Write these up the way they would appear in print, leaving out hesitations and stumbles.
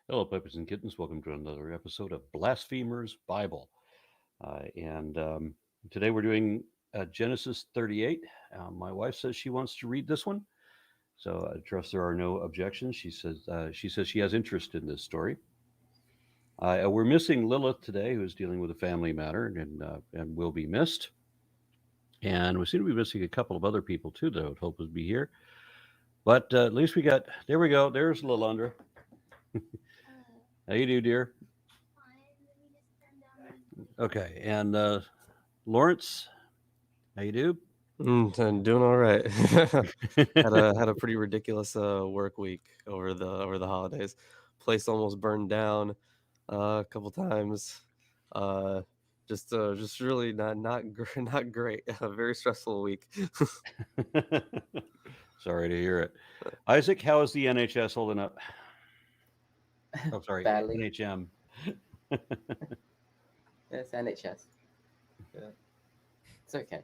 Hello, puppies and kittens. Welcome to another episode of Blasphemer's Bible. And today we're doing Genesis 38. My wife says she wants to read this one, so I trust there are no objections. She says she has interest in this story. We're missing Lilith today, who is dealing with a family matter and will be missed. And we seem to be missing a couple of other people too that I would hope would be here. But at least we got. There we go. There's Lilandra. How you do, dear? Okay, and Lawrence, how you do? I'm doing all right. had a pretty ridiculous work week over the holidays. Place almost burned down a couple times. Uh, just really not great. A very stressful week. Sorry to hear it. Isaac, how is the NHS holding up? Oh, sorry, Badly. NHM. Yes, NHS. Yeah. It's okay.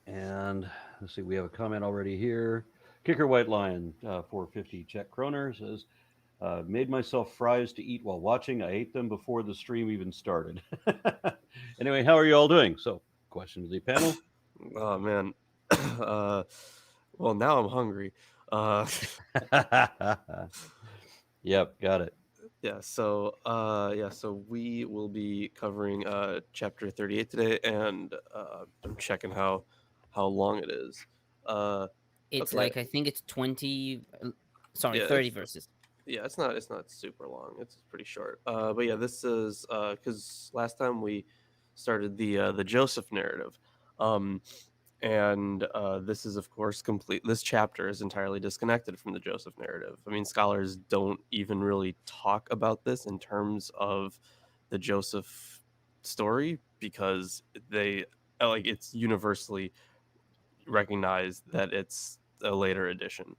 And let's see, we have a comment already here. Kicker White Lion, 450 Czech kroner says, made myself fries to eat while watching. I ate them before the stream even started. Anyway, how are you all doing? So, question to the panel. Oh man. uh, well now I'm hungry. Uh, Yep, got it. so we will be covering chapter 38 today, and I'm checking how long it is. Uh It's okay. like I think it's 20 sorry, Yeah, 30 verses. it's not super long. It's pretty short. But yeah, this is cuz last time we started the Joseph narrative. Um and this is of course complete. This chapter is entirely disconnected from the Joseph narrative. I mean, scholars don't even really talk about this in terms of the Joseph story because they like it's universally recognized that it's a later edition.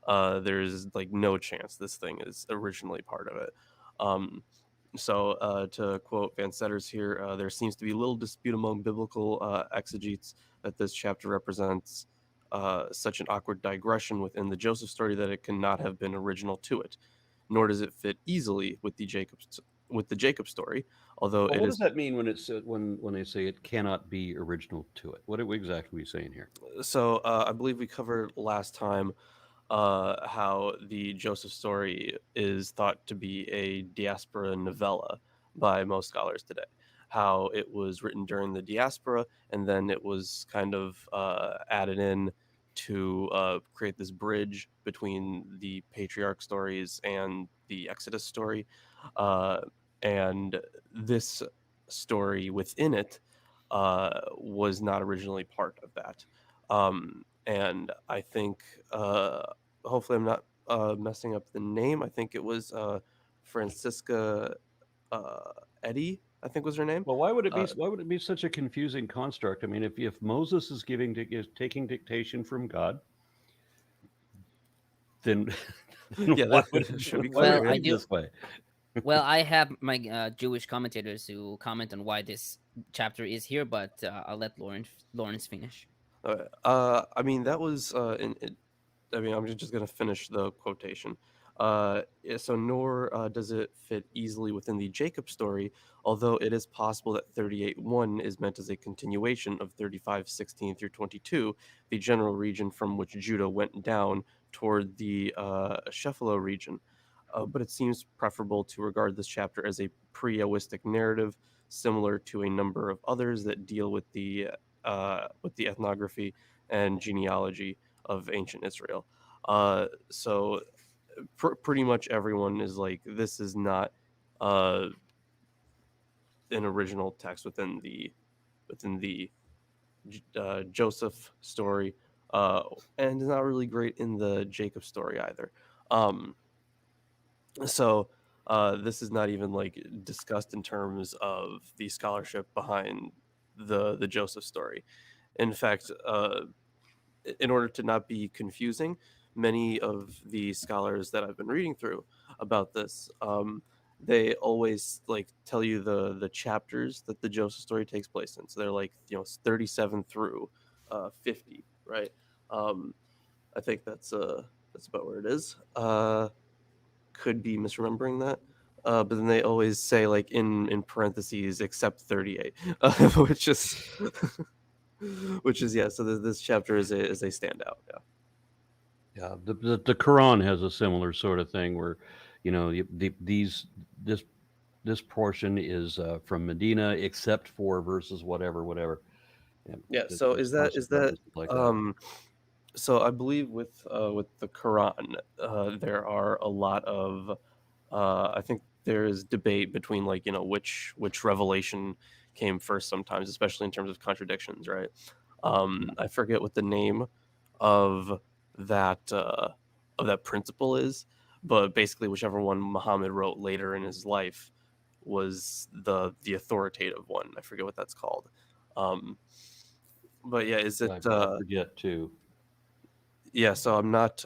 There's like no chance this thing is originally part of it. Um, to quote Van Setters here, there seems to be little dispute among biblical exegetes that this chapter represents such an awkward digression within the Joseph story that it cannot have been original to it, nor does it fit easily with the Jacob story, although Well, it what does is. that mean when it's when they say it cannot be original to it? What exactly are we saying here? So I believe we covered last time how the Joseph story is thought to be a diaspora novella by most scholars today. How it was written during the diaspora and then it was kind of added in to create this bridge between the patriarch stories and the Exodus story. Uh, and this story within it was not originally part of that. And I think hopefully I'm not messing up the name. I think it was Francisca uh, Eddy, I think was her name. Well, why would it be Uh, such a confusing construct? I mean, if Moses is is taking dictation from God, then yeah, why would that should be it Well, clear. Yeah. I read do. this way? Well, I have my Jewish commentators who comment on why this chapter is here, but I'll let Lawrence finish. I mean, that was I mean, I'm just going to finish the quotation. Yeah, so nor does it fit easily within the Jacob story, although it is possible that 38:1 is meant as a continuation of 35:16 through 22, the general region from which Judah went down toward the Shephelah region. But it seems preferable to regard this chapter as a pre-Oistic narrative, similar to a number of others that deal with the ethnography and genealogy of ancient Israel. So pretty much everyone is like, this is not uh, an original text within the Joseph story, and it's not really great in the Jacob story either. Um, so this is not even like discussed in terms of the scholarship behind the Joseph story. In fact, in order to not be confusing, many of the scholars that I've been reading through about this, they always like tell you the chapters that the Joseph story takes place in. So they're like 37 through 50, right? Um, I think that's That's about where it is. Could be misremembering that. But then they always say like in parentheses except 38, which is which is yeah. So this chapter is a standout. Yeah. Yeah, the Quran has a similar sort of thing where, these this portion is from Medina, except for verses whatever whatever. Yeah, Yeah. So it's is constant that references like that. so I believe with the Quran, there are a lot of I think there is debate between like which revelation came first sometimes, especially in terms of contradictions, right? I forget what the name of that principle is, but basically whichever one Muhammad wrote later in his life was the authoritative one. I forget what that's called. Um, but yeah, is it I forget too. yeah, so I'm not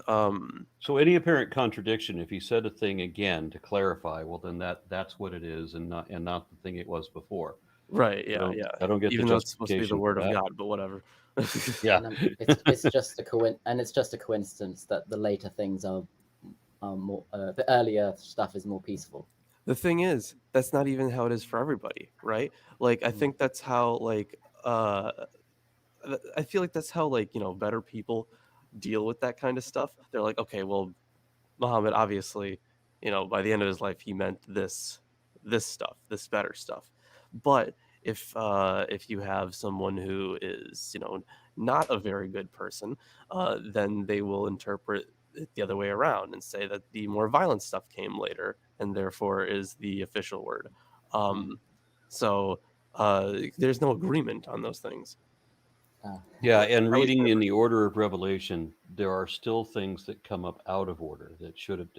So any apparent contradiction, if he said a thing again to clarify, well, then that's what it is, and not the thing it was before. right, I yeah, don't yeah. I don't get the Even though it's supposed to be the justification for word of that. God, but whatever. Yeah, And it's just it's just a coincidence that the later things are more the earlier stuff is more peaceful. The thing is, that's not even how it is for everybody, right? Like I Mm. think that's how uh I feel like that's how better people deal with that kind of stuff. They're like, okay, well, Muhammad obviously, by the end of his life he meant this stuff, this better stuff. But if you have someone who is, not a very good person, then they will interpret it the other way around and say that the more violent stuff came later and therefore is the official word. Mm. Um, so there's no agreement on those things. Uh, yeah. And At least reading in the order of revelation, there are still things that come up out of order that should have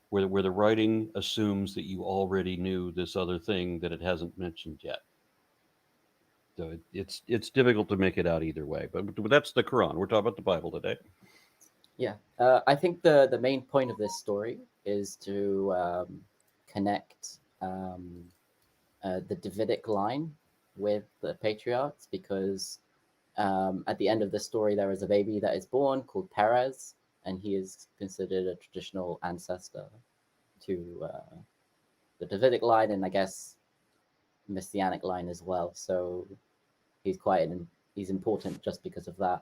where the writing assumes that you already knew this other thing that it hasn't mentioned yet. So it's difficult to make it out either way. But that's the Quran. We're talking about the Bible today. yeah, I think the main point of this story is to connect the Davidic line with the patriarchs because at the end of the story there is a baby that is born called Perez, and he is considered a traditional ancestor to the Davidic line and I guess Messianic line as well. So he's he's important just because of that.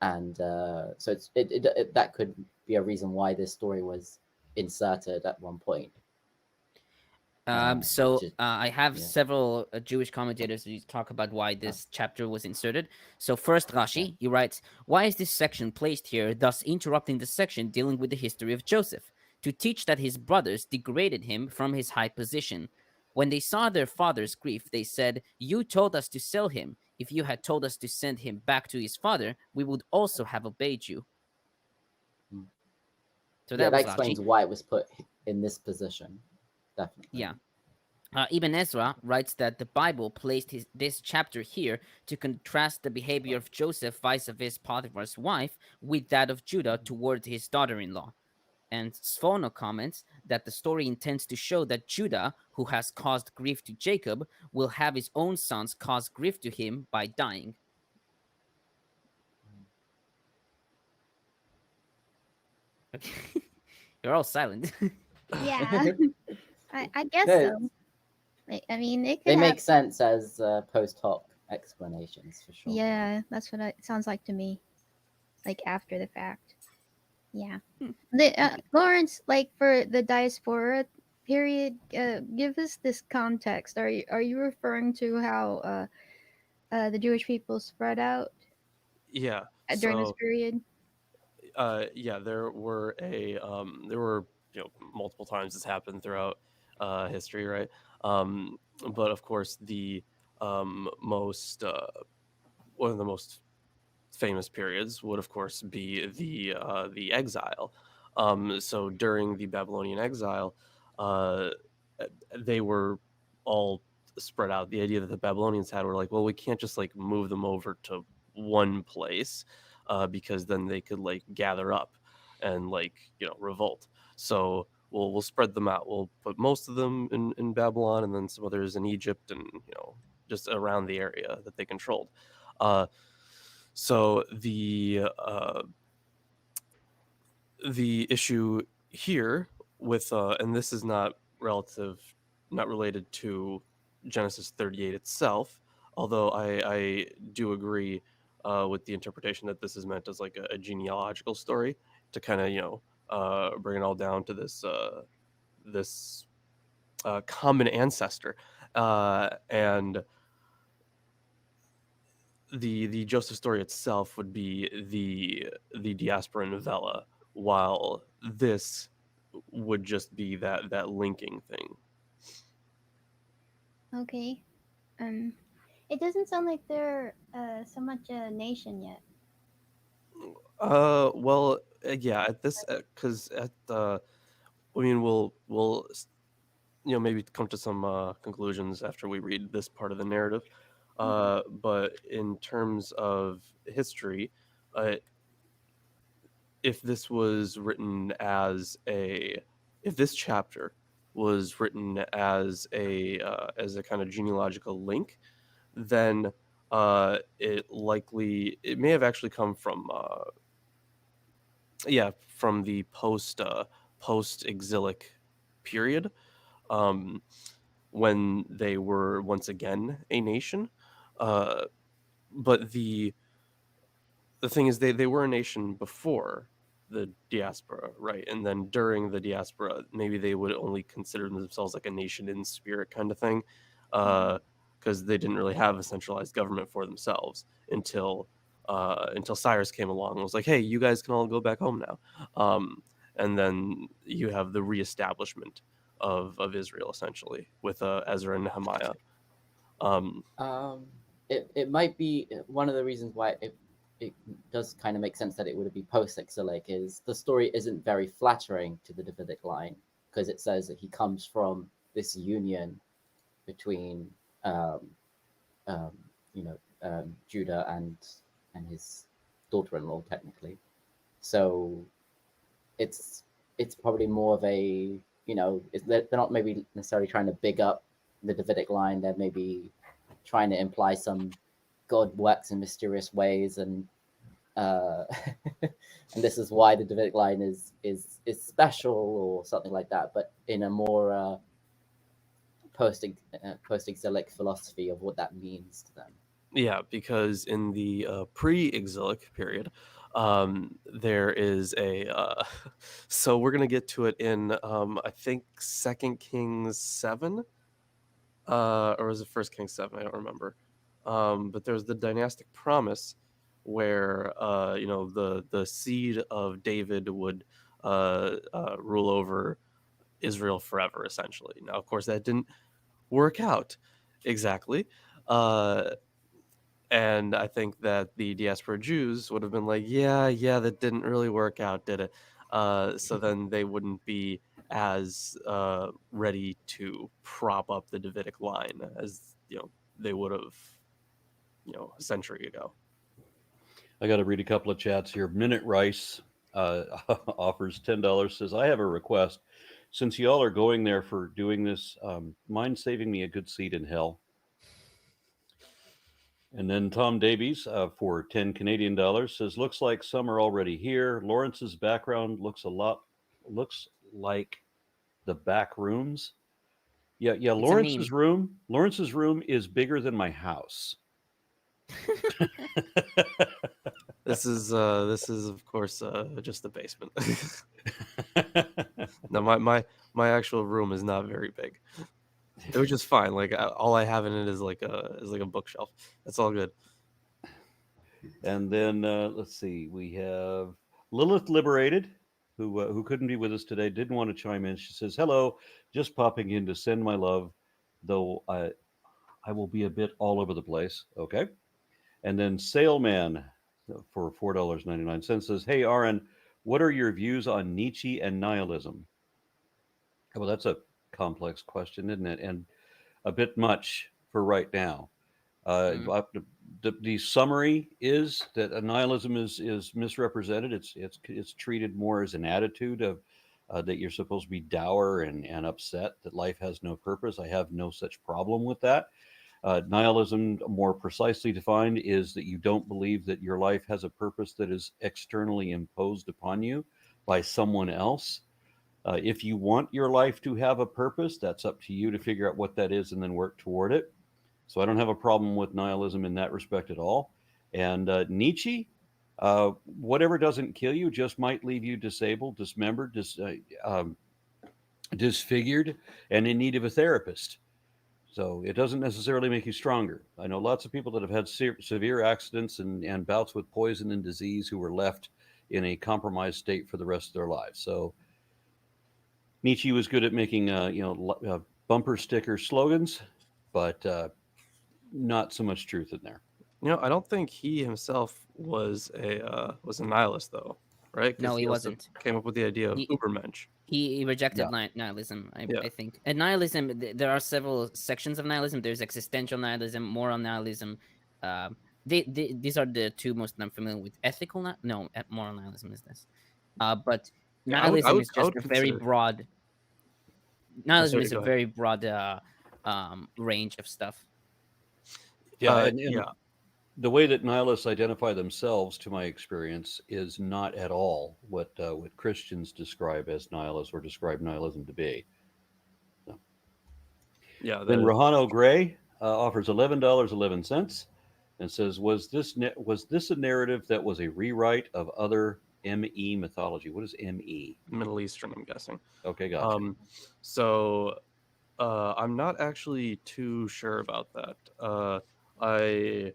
And so that could be a reason why this story was inserted at one point. So Just, I have yeah, several Jewish commentators who talk about why this chapter was inserted. So first, yeah. Rashi, he writes, "Why is this section placed here, thus interrupting the section dealing with the history of Joseph, to teach that his brothers degraded him from his high position? When they saw their father's grief, they said, 'You told us to sell him. If you had told us to send him back to his father, we would also have obeyed you.'" Mm. So Yeah, that that was Rashi. explains why it was put in this position. Definitely. Yeah. Ibn Ezra writes that the Bible placed this chapter here to contrast the behavior of Joseph vis-a-vis Potiphar's wife with that of Judah toward his daughter-in-law. And Sfono comments that the story intends to show that Judah, who has caused grief to Jacob, will have his own sons cause grief to him by dying. Okay. You're all silent. Yeah, I guess No, so. I mean, it they could have. make sense as post hoc explanations for sure. Yeah, that's what it sounds like to me. Like after the fact. Yeah. Hmm. Lawrence, like for the diaspora period, give us this context. Are you referring to how the Jewish people spread out Yeah. during this So period? yeah, there were multiple times this happened throughout history, right? Um, but of course, the most one of the most famous periods would, of course, be the exile. So during the Babylonian exile, uh, they were all spread out. The idea that the Babylonians had were like, well, we can't just like move them over to one place because then they could like gather up and like revolt. So we'll spread them out. We'll put most of them in Babylon and then some others in Egypt and just around the area that they controlled. So the issue here with and this is not related to Genesis 38 itself, although I do agree with the interpretation that this is meant as like a genealogical story to kind of bring it all down to this common ancestor, and the Joseph story itself would be the diaspora novella, while this would just be that linking thing. Okay. Um, it doesn't sound like they're so much a nation yet. Well, yeah, at this, because at I mean, maybe come to some conclusions after we read this part of the narrative. But in terms of history, uh, if this was written if this chapter was written as a kind of genealogical link, then it may have actually come from from the post exilic period, um, when they were once again a nation. Uh, but the thing is, they were a nation before the diaspora, right? And then during the diaspora, maybe they would only consider themselves like a nation in spirit kind of thing, because they didn't really have a centralized government for themselves until Cyrus came along and was like, "Hey, you guys can all go back home now." And then you have the reestablishment of Israel essentially with Ezra and Nehemiah. Um, It might be one of the reasons why it does kind of make sense that it would be post-exilic is the story isn't very flattering to the Davidic line because it says that he comes from this union between um, um, Judah and his daughter-in-law technically. So it's probably more of a they're not maybe necessarily trying to big up the Davidic line. They're maybe trying to imply some God works in mysterious ways, and and this is why the Davidic line is special or something like that. But in a more post exilic philosophy of what that means to them. Yeah, because in the pre-exilic period, there is a so we're gonna get to it in I think Second Kings 7, or was it First Kings 7? I don't remember. But there's the dynastic promise where the seed of David would rule over Israel forever, essentially. Now, of course, that didn't work out exactly. Uh, and I think that the diaspora Jews would have been like, yeah, that didn't really work out, did it? So then they wouldn't be as ready to prop up the Davidic line as they would have a century ago. I got to read a couple of chats here. Minute Rice offers $10. Says, I have a request. Since y'all are going there for doing this, mind saving me a good seat in hell? And then Tom Davies for 10 Canadian dollars says, looks like some are already here. Lawrence's background looks like the back rooms. Yeah. It's a Lawrence's meme. room is bigger than my house. This is of course just the basement. No, my actual room is not very big. It was just fine. Like all I have in it is like a bookshelf. That's all good. And then let's see, we have Lilith Liberated, who couldn't be with us today, didn't want to chime in. She says, "Hello, just popping in to send my love, though I will be a bit all over the place." Okay. And then Sailman for $4.99 says, "Hey Aaron, what are your views on Nietzsche and nihilism?" Well, that's a complex question, isn't it? And a bit much for right now. Mm. The summary is that nihilism is misrepresented. It's treated more as an attitude of that you're supposed to be dour and upset, that life has no purpose. I have no such problem with that. Nihilism, more precisely defined, is that you don't believe that your life has a purpose that is externally imposed upon you by someone else. If you want your life to have a purpose, that's up to you to figure out what that is and then work toward it. So I don't have a problem with nihilism in that respect at all. And Nietzsche, whatever doesn't kill you just might leave you disabled, dismembered, disfigured, and in need of a therapist. So it doesn't necessarily make you stronger. I know lots of people that have had severe accidents and bouts with poison and disease who were left in a compromised state for the rest of their lives. So Nietzsche was good at making, bumper sticker slogans, but not so much truth in there. I don't think he himself was a nihilist though, right? No, Because he he also wasn't. came up with the idea of He Ubermensch. he rejected Yeah. nihilism. Yeah. I think. And nihilism. There are several sections of nihilism. There's existential nihilism, moral nihilism. These are the two most I'm familiar with. Ethical no, moral nihilism is this. But Yeah, I would I nihilism would is I just would a very consider. broad. Oh, Nihilism sorry, is a go ahead. very broad range of stuff. Yeah, and Yeah, the way that nihilists identify themselves, to my experience, is not at all what Christians describe as nihilists or describe nihilism to be. So. yeah, Then that is. Rahano Gray offers $11.11 and says, was this a narrative that was a rewrite of other ME mythology? What is ME? Middle Eastern, I'm guessing. Okay, gotcha. So I'm not actually too sure about that. I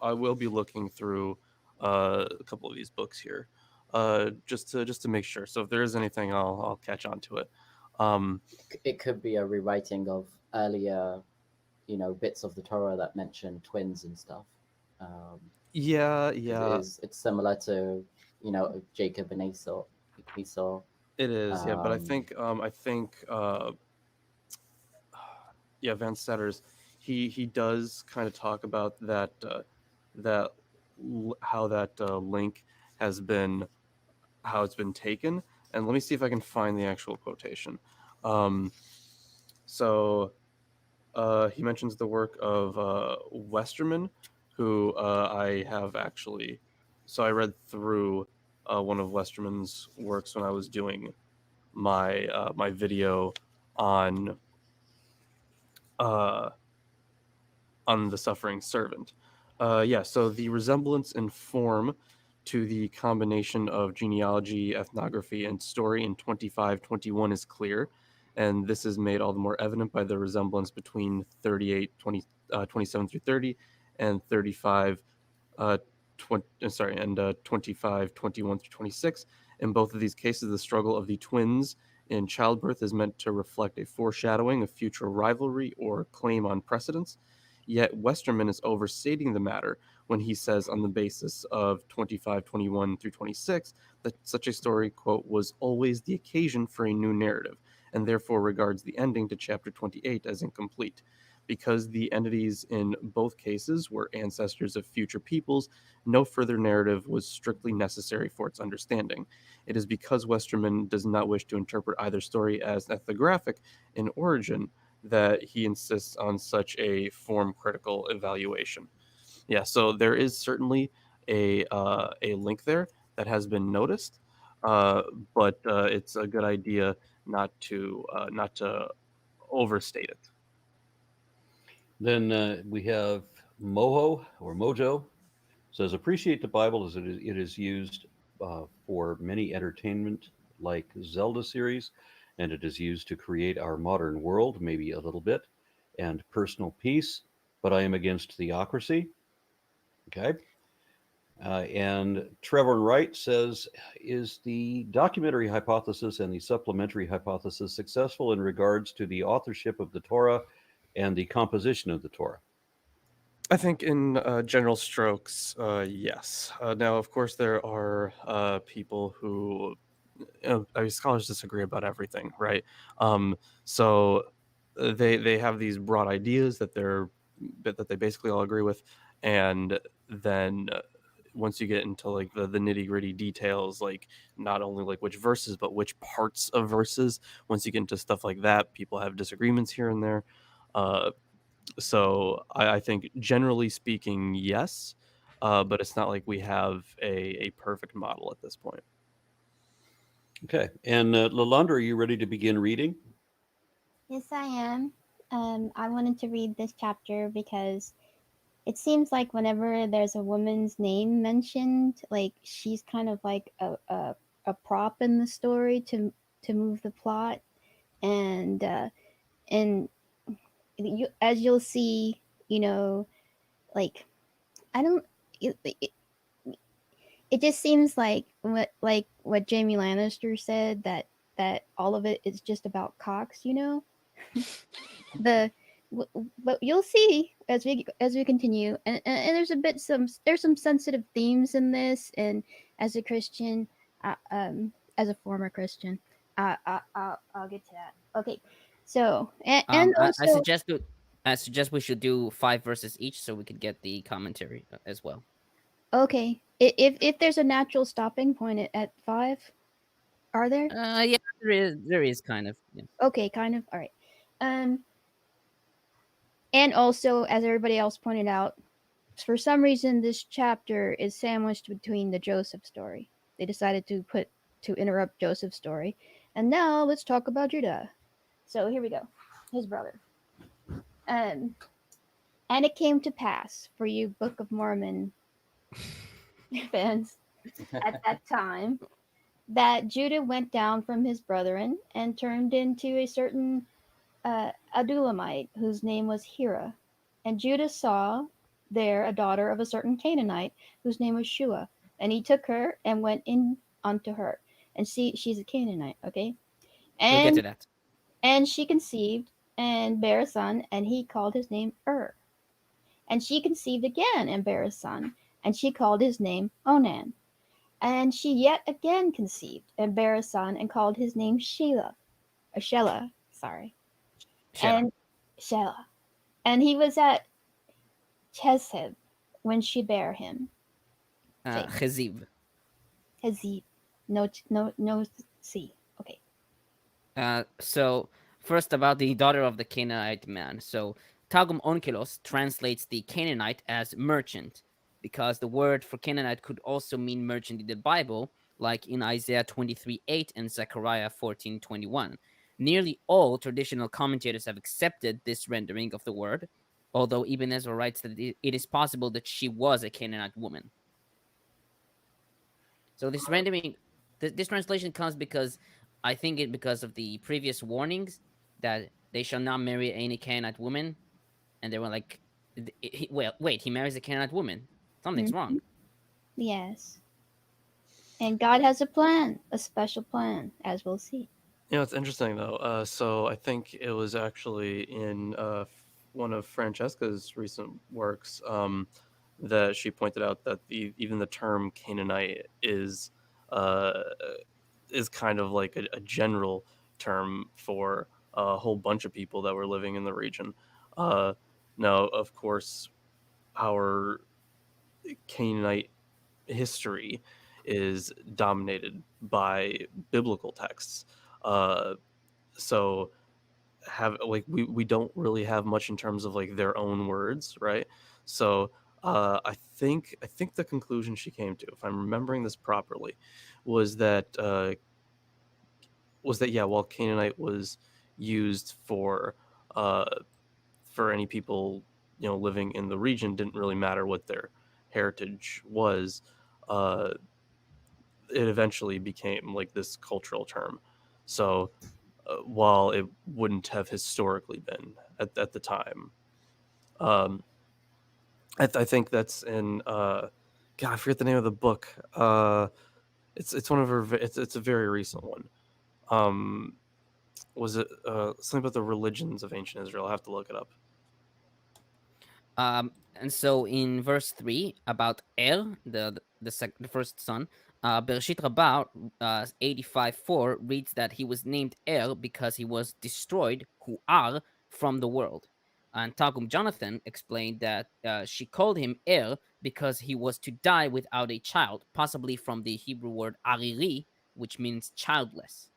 I will be looking through a couple of these books here, just to make sure. So if there is anything, I'll catch on to it. Um, It could be a rewriting of earlier, bits of the Torah that mention twins and stuff. Um, yeah, because yeah, it's similar to, Jacob and Esau. Esau. it is. Yeah, but Um, I think yeah, Van Setters, he does kind of talk about that how that link has been how it's been taken. And let me see if I can find the actual quotation. Um, so he mentions the work of Westerman, who I have actually. So I read through one of Westerman's works when I was doing my video on uh, on the suffering servant. Yeah, so the resemblance in form to the combination of genealogy, ethnography, and story in 2521 is clear, and this is made all the more evident by the resemblance between 27 through 30 and 35 and 25, 21 through 26. In both of these cases, the struggle of the twins in childbirth is meant to reflect a foreshadowing of future rivalry or claim on precedence. Yet Westerman is overstating the matter when he says, on the basis of 25, 21 through 26, that such a story, quote, was always the occasion for a new narrative, and therefore regards the ending to chapter 28 as incomplete. Because the entities in both cases were ancestors of future peoples, no further narrative was strictly necessary for its understanding. It is because Westerman does not wish to interpret either story as ethnographic in origin that he insists on such a form critical evaluation. Yeah, so there is certainly a link there that has been noticed, uh, but it's a good idea not to overstate it. Then we have Mojo says, appreciate the Bible as it is used for many entertainment like Zelda series, and it is used to create our modern world, maybe a little bit, and personal peace. But I am against theocracy. Okay. And Trevor Wright says, is the documentary hypothesis and the supplementary hypothesis successful in regards to the authorship of the Torah and the composition of the Torah? I think in general strokes, yes. Now, of course, there are people who, I mean, scholars disagree about everything, right? So they have these broad ideas that they basically all agree with, and then once you get into like the nitty gritty details, like not only like which verses but which parts of verses, once you get into stuff like that, people have disagreements here and there. Uh, so I think generally speaking, yes, but it's not like we have a perfect model at this point. Okay. And Lalondra, are you ready to begin reading? Yes, I am. I wanted to read this chapter because it seems like whenever there's a woman's name mentioned, like she's kind of like a prop in the story to move the plot, and and you, as you'll see, you know, like I don't. It just seems like what Jamie Lannister said, that all of it is just about Cox, you know. the but you'll see as we continue, and there's some sensitive themes in this, and as a Christian, as a former Christian, I'll get to that. Okay, so and I also suggest I suggest we should do 5 verses each so we could get the commentary as well. okay, if there's a natural stopping point at 5, are there? Yeah, there is kind of. Yeah. Okay, kind of. All right. Um, and also, as everybody else pointed out, for some reason, this chapter is sandwiched between the Joseph story. They decided to interrupt Joseph's story, and now let's talk about Judah. So here we go. His brother. Um, and it came to pass for you Book of Mormon fans at that time that Judah went down from his brethren and turned into a certain Adulamite, whose name was Hira. And Judah saw there a daughter of a certain Canaanite, whose name was Shua. And he took her and went in unto her. And she's a Canaanite, okay? We'll get And to that. and she conceived and bare a son, and he called his name And she conceived again and bare a son, and she called his name Onan. And she yet again conceived and bare a son, and called his name Shelah, sorry. Shela. And Shelah. And he was at Chesed when she bare him. Say Cheziv. Hezib. No C. Okay. So first about the daughter of the Canaanite man. So Targum Onkelos translates the Canaanite as merchant because the word for Canaanite could also mean merchant in the Bible, like in Isaiah 23:8 and Zechariah 14:21. Nearly all traditional commentators have accepted this rendering of the word, although Ibn Ezra writes that it is possible that she was a Canaanite woman. So this rendering, this translation comes because I think it because of the previous warnings that they shall not marry any Canaanite woman, and they were like, well, wait, he marries a Canaanite woman. Something's Mm-hmm. wrong. Yes. And God has a plan, a special plan, as we'll see. You know, it's interesting though. So I think it was actually in one of Francesca's recent works that she pointed out that even the term Canaanite uh, is kind of like a general term for a whole bunch of people that were living in the region. Uh, Now, of course, our Canaanite history is dominated by biblical texts. Uh, so have like we don't really have much in terms of like their own words, right? So I think the conclusion she came to, if I'm remembering this properly, was that yeah, while Canaanite was used uh for any people, you know, living in the region, didn't really matter what their heritage was. uh it eventually became like this cultural term. So while it wouldn't have historically been at the time. Um, I think that's in God, I forget the name of the book. It's one of her. It's a very recent one. Um, was it something about the religions of ancient Israel? I'll have to look it up. And so in verse 3 about Er, the first son, Bereshit Rabbah 85:4 reads that he was named Er because he was destroyed, Hu'ar, from the world. And Targum Jonathan explained that she called him Er because he was to die without a child, possibly from the Hebrew word ariri, which means childless.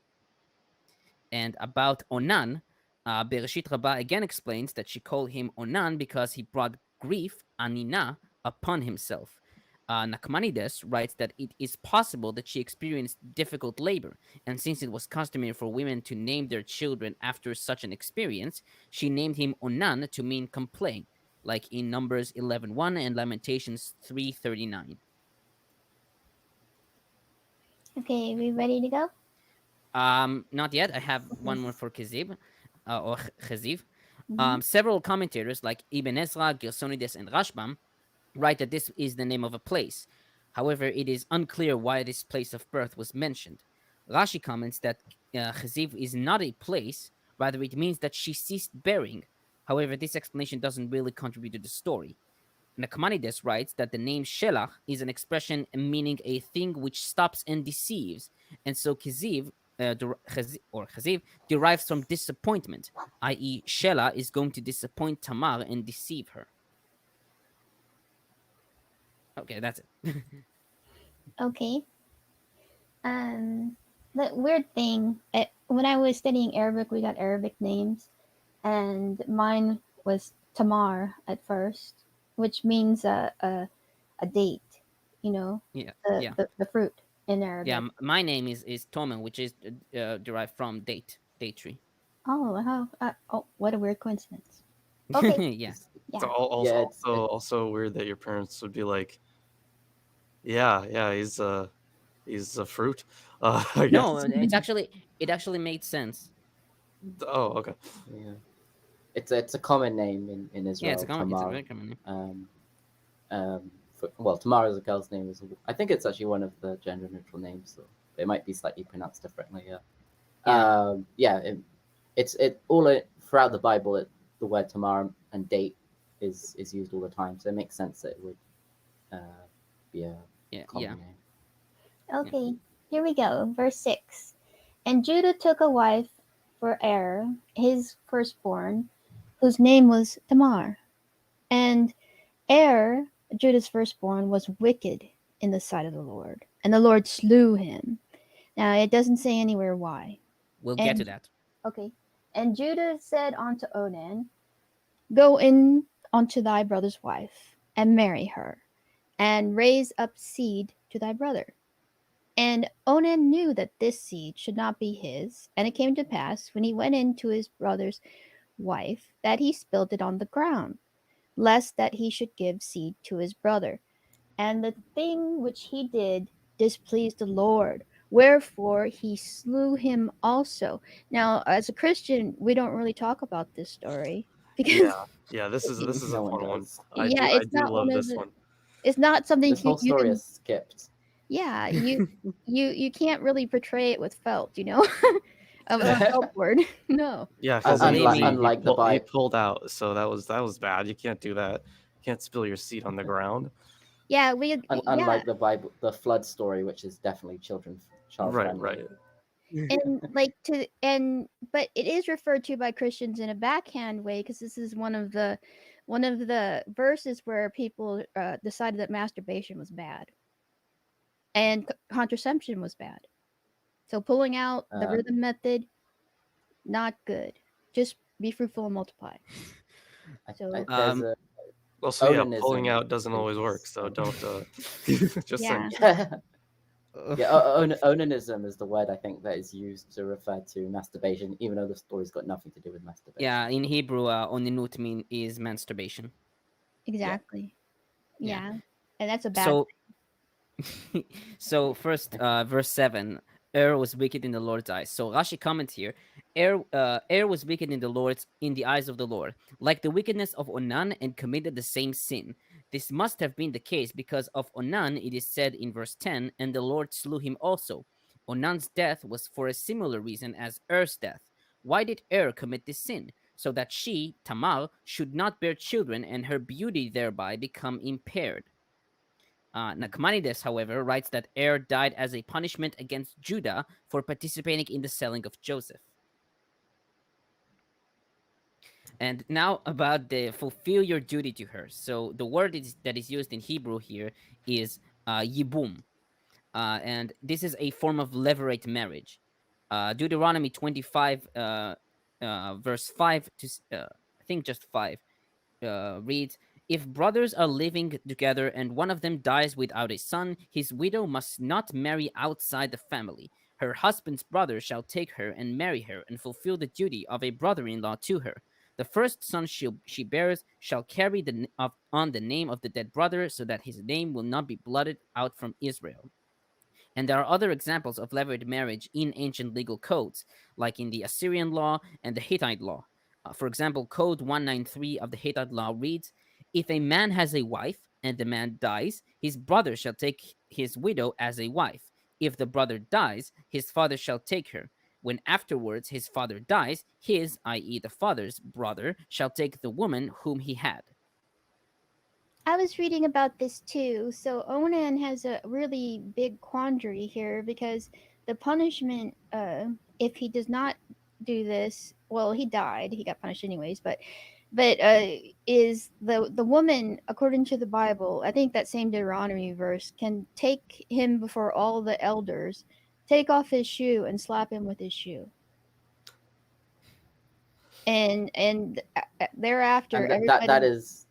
And about Onan, Bereshit Rabbah again explains that she called him Onan because he brought grief, anina, upon himself. Nachmanides writes that it is possible that she experienced difficult labor, and since it was customary for women to name their children after such an experience, she named him Onan to mean complain, like in Numbers 11:1 and Lamentations 3:39. Okay, we ready to go? Not yet. I have Okay. one more for Kizib, or Chaziv. Mhm. Several commentators like Ibn Ezra, Gersonides, and Rashbam write that this is the name of a place. However, it is unclear why this place of birth was mentioned. Rashi comments that Chaziv is not a place, rather, it means that she ceased bearing. However, this explanation doesn't really contribute to the story. Nachmanides writes that the name Shelach is an expression meaning a thing which stops and deceives, and so Kiziv, Chaziv derives from disappointment, i.e., Shelah is going to disappoint Tamar and deceive her. Okay, that's it. Okay. The weird thing, when I was studying Arabic, we got Arabic names, and mine was Tamar at first, which means a date, you know, Yeah, the, yeah, the fruit in yeah. Arabic. My name is Tomen, which is derived from date tree. Oh, how? Oh, what a weird coincidence. Okay, Yeah. It's, It's yeah. yeah, also weird that your parents would be like, yeah, he's a fruit. I No, guess. it actually made sense. Oh, okay. yeah. It's a common name in Yeah, Israel, it's a Tamar. very common name. Well, Tamar is a girl's name. I think it's actually one of the gender neutral names, so it might be slightly pronounced differently. Yeah. Yeah. Yeah. Throughout the Bible. The word Tamar and date is used all the time, so it makes sense that it would be a Yeah, common yeah. name. Okay, here we go. Verse 6. And Judah took a wife for Er, his firstborn, whose name was Tamar. And Er, Judah's firstborn, was wicked in the sight of the Lord, and the Lord slew him. Now, it doesn't say anywhere why. We'll get to And, that. okay. And Judah said unto Onan, Go in unto thy brother's wife, and marry her, and raise up seed to thy brother. And Onan knew that this seed should not be his. And it came to pass, when he went in to his brother's wife, that he spilled it on the ground, lest that he should give seed to his brother. And the thing which he did displeased the Lord. Wherefore he slew him also. Now, as a Christian, we don't really talk about this story because Yeah. This is a No one fun one. does. yeah, I it's do not one love of this the. one. It's not something This whole you story can. is skipped. Yeah, you can't really portray it with felt, you know, a felt board. No. Yeah, Oh, because believe me. Unlike the he Bible. pulled out, so that was bad. You can't do that. You can't spill your seed on the ground. Yeah, yeah, Unlike the Bible, the flood story, which is definitely child Right, friendly. right. and but it is referred to by Christians in a backhand way because this is one of the verses where people decided that masturbation was bad and contraception was bad. So pulling out the Um, rhythm method, not good. Just be fruitful and multiply. So there's Um, a Also, yeah, pulling onanism out doesn't always work, is so don't. Just saying. yeah, yeah, onanism is the word I think that is used to refer to masturbation, even though the story's got nothing to do with masturbation. yeah, in Hebrew, oninut mean is masturbation. exactly. Yeah. Yeah, and that's a bad. So so first, verse 7, was wicked in the Lord's eyes. So Rashi comments here, was wicked in the eyes of the Lord, like the wickedness of Onan, and committed the same sin. This must have been the case because of Onan. It is said in verse 10, and the Lord slew him also. Onan's death was for a similar reason as death. Why did commit this sin? So that she, Tamar, should not bear children, and her beauty thereby become impaired. Nachmanides, however, writes that died as a punishment against Judah for participating in the selling of Joseph. And now about the fulfill your duty to her. So the word that is used in Hebrew here is yibum, and this is a form of levirate marriage. Deuteronomy 25, verse 5 to I think just 5, reads, If brothers are living together and one of them dies without a son, his widow must not marry outside the family. Her husband's brother shall take her and marry her and fulfill the duty of a brother in law to her. The first son she bears shall carry on the name of the dead brother, so that his name will not be blotted out from Israel. And there are other examples of levirate marriage in ancient legal codes, like in the Assyrian law and the Hittite law. For example, Code 193 of the Hittite law reads, "If a man has a wife and the man dies, his brother shall take his widow as a wife. If the brother dies, his father shall take her. When afterwards his father dies, his, i.e., the father's brother, shall take the woman whom he had." I was reading about this too. So Onan has a really big quandary here because the punishment, if he does not do this, well, he died. He got punished anyways. But is the woman, according to the Bible, I think that same Deuteronomy verse, can take him before all the elders, take off his shoe and slap him with his shoe, and thereafter And that everybody, is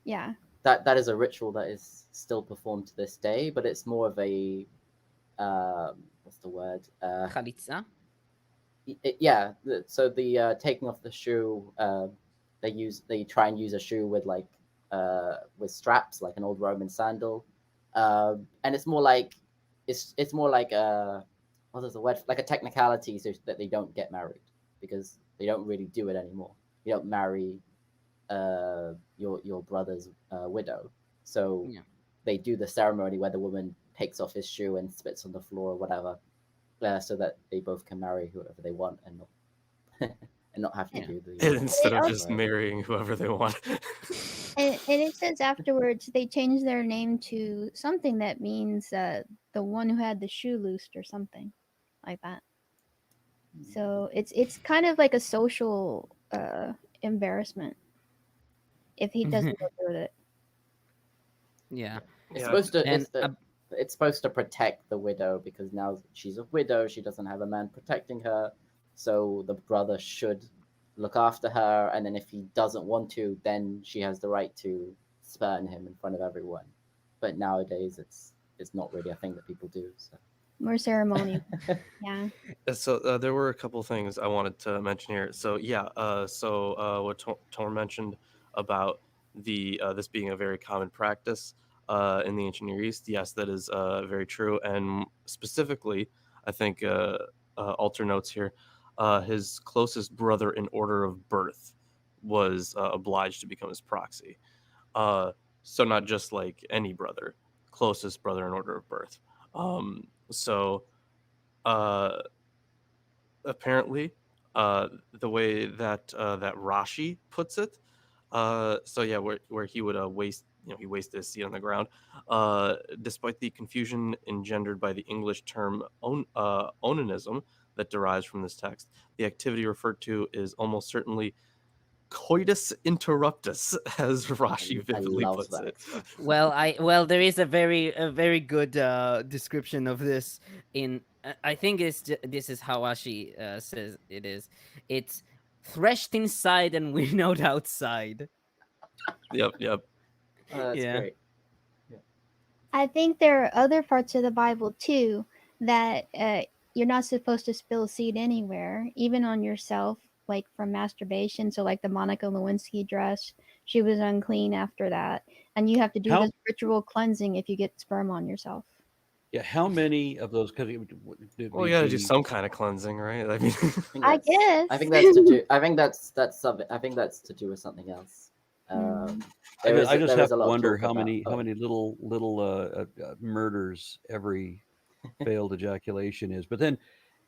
yeah. that is a ritual that is still performed to this day, but it's more of a what's the word? Chalitza? Yeah. So the taking off the shoe, they try and use a shoe with straps, like an old Roman sandal, and it's more like it's more like what is the word, like a technicality, so that they don't get married because they don't really do it anymore. You don't marry your brother's widow. So Yeah. they do the ceremony where the woman takes off his shoe and spits on the floor or whatever, so that they both can marry whoever they want and not and not have to Yeah. do the Instead of also- just marrying whoever they want. And it says afterwards they changed their name to something that means the one who had the shoe loosed or something like that. So it's kind of like a social embarrassment if he doesn't go through with it. Yeah. It's Yeah, supposed to And it's supposed to protect the widow because now she's a widow, she doesn't have a man protecting her, so the brother should look after her, and then if he doesn't want to, then she has the right to spurn him in front of everyone. But nowadays it's not really a thing that people do. So More ceremonial. Yeah. So there were a couple things I wanted to mention here. So yeah, what Tor mentioned about the this being a very common practice in the ancient Near East, yes, that is very true. And specifically, I think Alter notes here, his closest brother in order of birth was obliged to become his proxy. Uh, so not just like any brother, closest brother in order of birth. So. Uh, Apparently, the way that that Rashi puts it. So yeah, where he would waste, he wasted his seed on the ground. Despite the confusion engendered by the English term onanism that derives from this text, the activity referred to is almost certainly coitus interruptus, as Rashi I vividly love puts that it. expression. well, there is a very good description of this in I think this is how Ashi says it is. It's threshed inside and winnowed outside. Yep. That's Yeah. great. I think there are other parts of the Bible too that you're not supposed to spill seed anywhere, even on yourself, like from masturbation. So, like the Monica Lewinsky dress, she was unclean after that, and you have to do How this ritual cleansing if you get sperm on yourself. yeah, how many of those? Because Well, you got to do some kind of cleansing, right? I mean, I guess. I think that's to do. I think that's something. I think that's to do with something else. Mm. I just There have is a to lot of wonder talk about. how many little murders every failed ejaculation is. But then,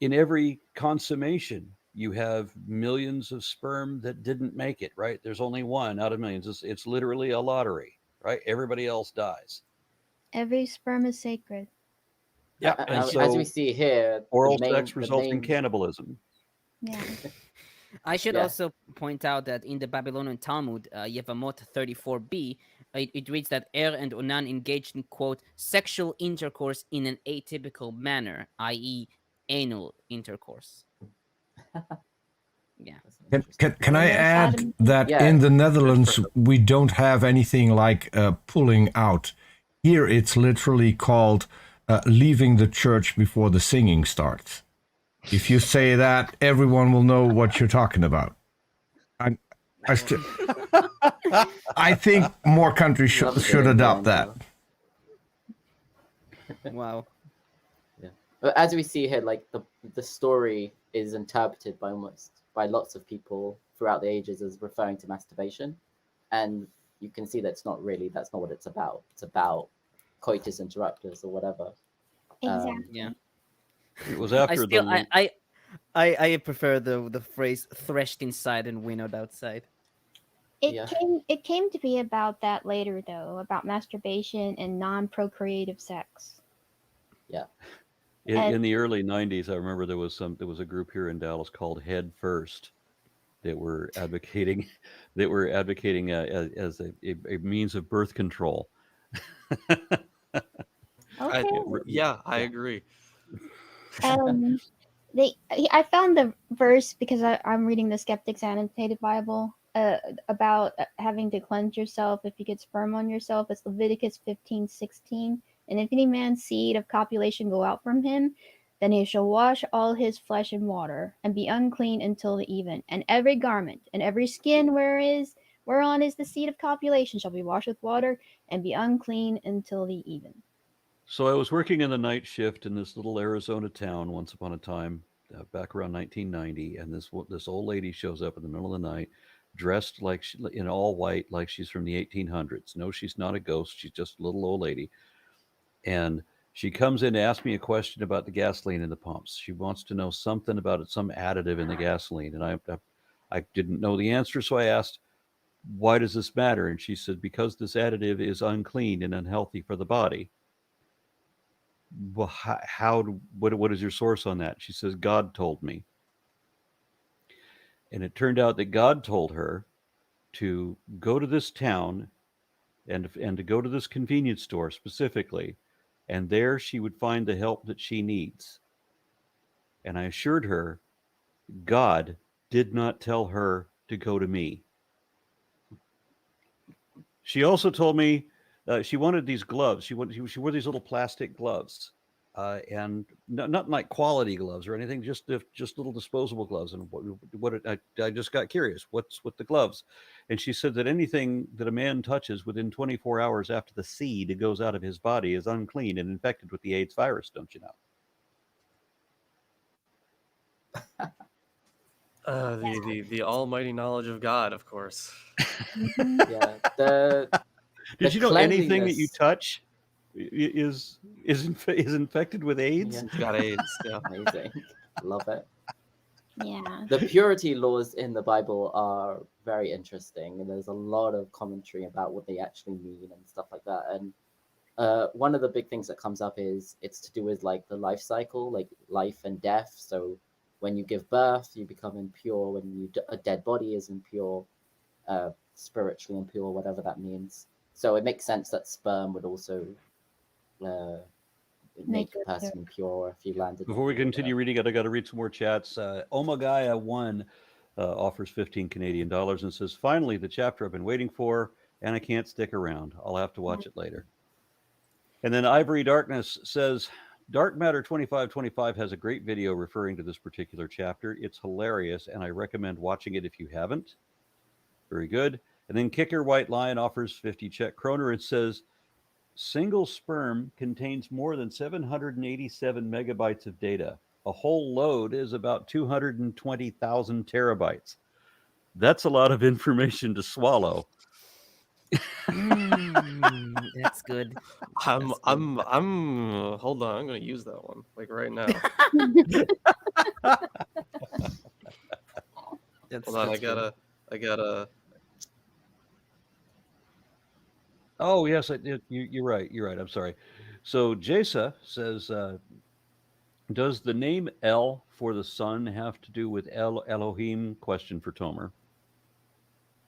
in every consummation, you have millions of sperm that didn't make it. Right? There's only one out of millions. It's literally a lottery. Right? Everybody else dies. Every sperm is sacred. Yeah, and As we so see here, oral sex the results in main cannibalism. Yeah. I should Yeah. also point out that in the Babylonian Talmud, Yevamot 34b, it reads that Er and Onan engaged in, quote, sexual intercourse in an atypical manner, i.e., anal intercourse. Yeah. That's an interesting Can I Yes, add Adam. that Yeah. in the Netherlands perfect. we don't have anything like pulling out. Here it's literally called leaving the church before the singing starts. If you say that, everyone will know what you're talking about. I, st- I think more countries Love a good should adopt that. innuendo. Wow. Yeah. But as we see here, like the story is interpreted by lots of people throughout the ages as referring to masturbation, and you can see that's not what it's about. It's about coitus interruptus or whatever. Exactly. Yeah. It was I after still the I prefer the phrase threshed inside and winnowed outside. Yeah. It came to be about that later though, about masturbation and non-procreative sex. Yeah. in the early 90s. I remember there was a group here in Dallas called Head First that were advocating as a means of birth control. Okay. I Yeah. agree. I found the verse because I'm reading the Skeptics Annotated Bible about having to cleanse yourself if you get sperm on yourself. It's Leviticus 15:16. And if any man's seed of copulation go out from him, then he shall wash all his flesh in water, and be unclean until the even. And every garment and every skin whereon is the seed of copulation shall be washed with water, and be unclean until the even. So I was working in the night shift in this little Arizona town once upon a time, back around 1990, and this old lady shows up in the middle of the night, dressed in all white, like she's from the 1800s. No, she's not a ghost. She's just a little old lady, and she comes in to ask me a question about the gasoline in the pumps. She wants to know something about it, some additive in the gasoline, and I didn't know the answer, so I asked, "Why does this matter?" And she said, "Because this additive is unclean and unhealthy for the body." Well, what is your source on that? She says, God told me. And it turned out that God told her to go to this town and to go to this convenience store specifically, and there she would find the help that she needs. And I assured her, God did not tell her to go to me. She also told me she wanted these gloves. She wore these little plastic gloves, and not like quality gloves or anything, just little disposable gloves. And I just got curious. What's with the gloves? And she said that anything that a man touches within 24 hours after the seed goes out of his body is unclean and infected with the AIDS virus. Don't you know? The almighty knowledge of God, of course. Yeah. The Did the you know anything that you cleanliness. touch is infected with AIDS? Yeah. It's got AIDS. Yeah. Amazing. Love it. Yeah. The purity laws in the Bible are very interesting, and there's a lot of commentary about what they actually mean and stuff like that. And one of the big things that comes up is it's to do with like the life cycle, like life and death. So when you give birth, you become impure. When a dead body is impure, spiritually impure, whatever that means. So it makes sense that sperm would also uh, make a it person impure if you landed. Before we continue reading it, I got to read some more chats. Omagaya1 offers 15 Canadian dollars and says, "Finally, the chapter I've been waiting for, and I can't stick around. I'll have to watch it later." And then Ivory Darkness says, "Dark Matter 2525 has a great video referring to this particular chapter. It's hilarious, and I recommend watching it if you haven't." Very good. And then Kicker White Lion offers 50 Czech kroner and says, "Single sperm contains more than 787 megabytes of data. A whole load is about 220,000 terabytes. That's a lot of information to swallow." That's good. I'm That's good. I'm hold on, I'm gonna use that one like right now. That's, Hold on, that's good. I gotta Oh, yes, you're right. You're right. I'm sorry. So Jasa says, "Does the name El for the sun have to do with El Elohim?" Question for Tomer.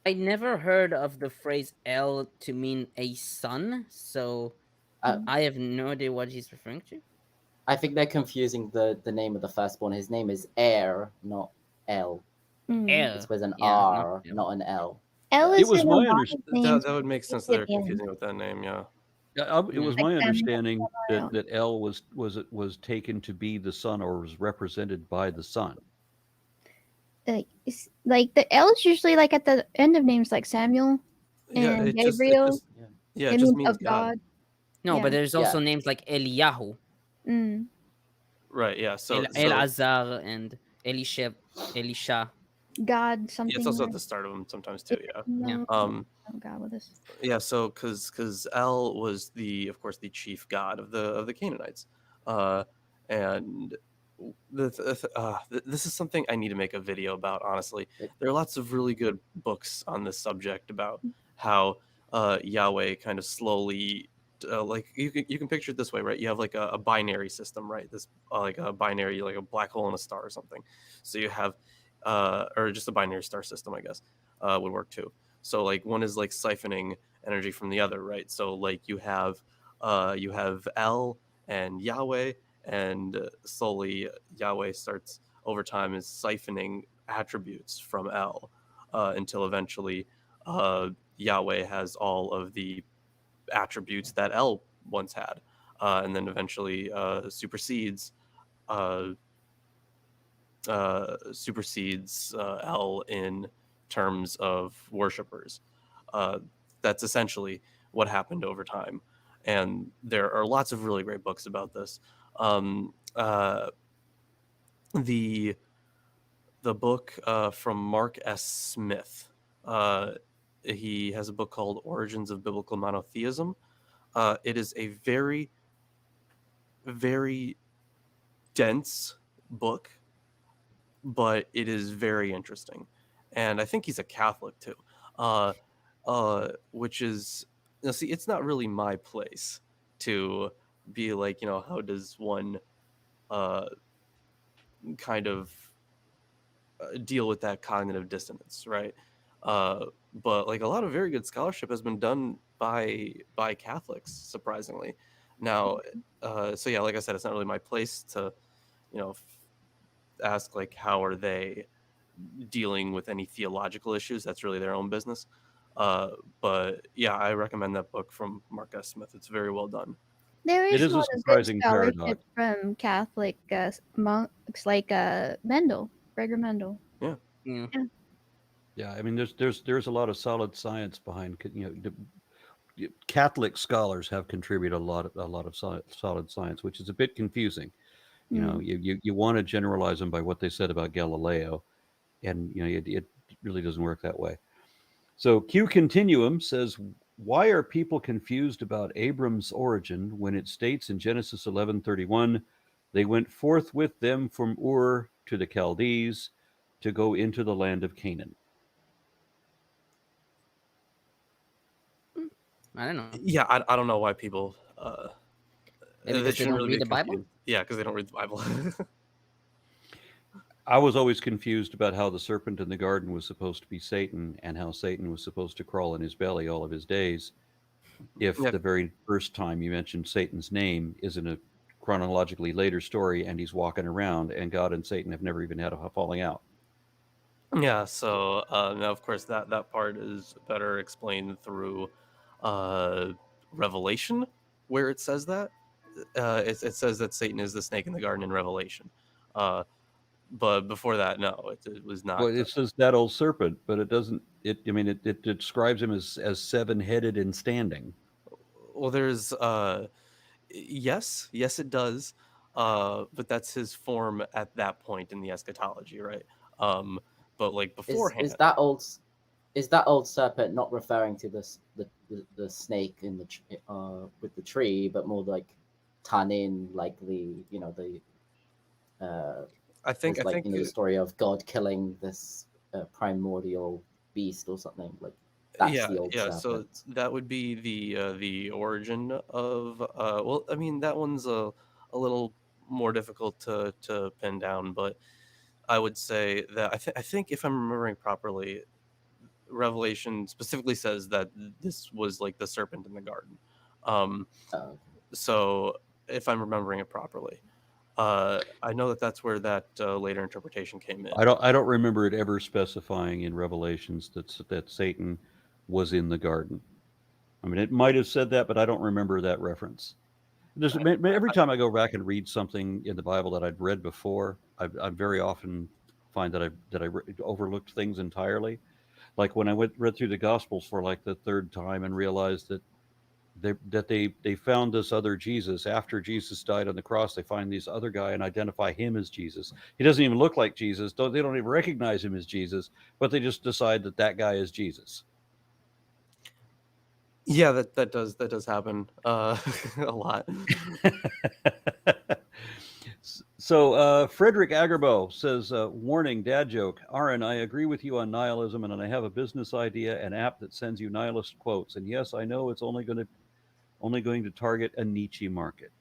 I never heard of the phrase El to mean a son, so Uh, I have no idea what he's referring to. I think they're confusing the name of the firstborn. His name is Air, not El. El. It's with an Yeah, not R, L. not an L. L Yeah. is It was in a my lot under- of names. That would make sense. with They're N. confusing with that name. Yeah. It was Like my Samuel understanding Samuel. that L was taken to be the sun or was represented by the sun. Like the L is usually like at the end of names like Samuel Yeah. and It Gabriel. just Yeah. yeah. It It just means means of God. No, but Yeah. there's also names like Eliyahu, Mm. Right. Yeah. So Elazar, and Elisha. God yeah, something. it's also at like- the start of them sometimes too. Yeah. No, Um. oh God, with this. Yeah. So because El was of course the chief god of the Canaanites, and this is something I need to make a video about. Honestly, there are lots of really good books on this subject about how Yahweh kind of slowly like you can picture it this way, right? You have like a binary system, right? This like a binary, like a black hole and a star or something. So you have or just a binary star system, I guess, would work too. So like one is like siphoning energy from the other, right? So like you have El and Yahweh, and slowly Yahweh starts over time is siphoning attributes from El until eventually Yahweh has all of the attributes that El once had, and then eventually uh, supersedes El in terms of worshippers. Uh, that's essentially what happened over time, and there are lots of really great books about this. Um, the book from Mark S. Smith. He has a book called Origins of Biblical Monotheism. It is a very, very dense book, but it is very interesting. And I think he's a Catholic too, which is, see, it's not really my place to be like, how does one uh, kind of deal with that cognitive dissonance, right? But like a lot of very good scholarship has been done by Catholics, surprisingly. Now, so yeah, like I said, it's not really my place to, ask like how are they dealing with any theological issues. That's really their own business. But yeah, I recommend that book from Mark S. Smith. It's very well done. There It is is a a lot of good surprising scholarship paradox. from Catholic monks like Mendel, Gregor Mendel. Yeah. Yeah. Yeah, I mean, there's a lot of solid science behind. Catholic scholars have contributed a lot of solid science, which is a bit confusing. Mm. You want to generalize them by what they said about Galileo, and it really doesn't work that way. So Q Continuum says, why are people confused about Abram's origin when it states in Genesis 11:31, they went forth with them from Ur to the Chaldees to go into the land of Canaan? I don't know. Yeah, I don't know why people Maybe they because they shouldn't don't really read be the Bible. confused. Yeah, because they don't read the Bible. I was always confused about how the serpent in the garden was supposed to be Satan and how Satan was supposed to crawl in his belly all of his days if Yeah. the very first time you mentioned Satan's name is in a chronologically later story and he's walking around and God and Satan have never even had a falling out. Yeah, so now of course that part is better explained through uh, Revelation, where it says that it says that Satan is the snake in the garden in Revelation, but before that, no, it was not. Well, it says that old serpent, but it doesn't. It describes him as seven-headed and standing. Well, there's yes, it does, but that's his form at that point in the eschatology, right? But like beforehand, Is that old serpent not referring to the snake in with the tree, but more like Tanin, like the I think there's like the story of God killing this primordial beast or something like that's the old yeah. serpent. So that would be the origin of well, I mean that one's a little more difficult to pin down, but I would say that I think if I'm remembering properly, Revelation specifically says that this was like the serpent in the garden. Um, Oh, so if I'm remembering it properly, I know that that's where that later interpretation came in. I don't remember it ever specifying in Revelations that Satan was in the garden. I mean, it might have said that, but I don't remember that reference. There's every time I go back and read something in the Bible that I'd read before, I very often find that I overlooked things entirely. Like when I read through the Gospels for like the third time and realized that they found this other Jesus after Jesus died on the cross. They find this other guy and identify him as Jesus. He doesn't even look like Jesus. They don't even recognize him as Jesus, but they just decide that guy is Jesus. Yeah, that does happen a lot. So Frederick Agerbo says, warning, dad joke. Aaron, I agree with you on nihilism, and I have a business idea, an app that sends you nihilist quotes. And yes, I know it's only going to target a Nietzsche market.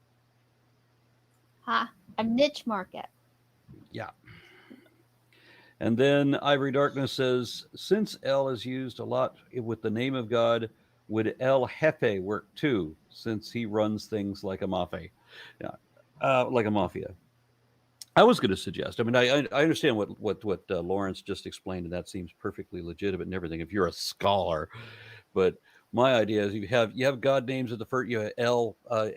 Ha, a niche market. Yeah. And then Ivory Darkness says, since El is used a lot with the name of God, would El Jefe work too, since he runs things like a mafia? Yeah, like a mafia. I was going to suggest. I mean, I understand what Lawrence just explained, and that seems perfectly legitimate and everything. If you're a scholar, but my idea is you have God names at the first. You have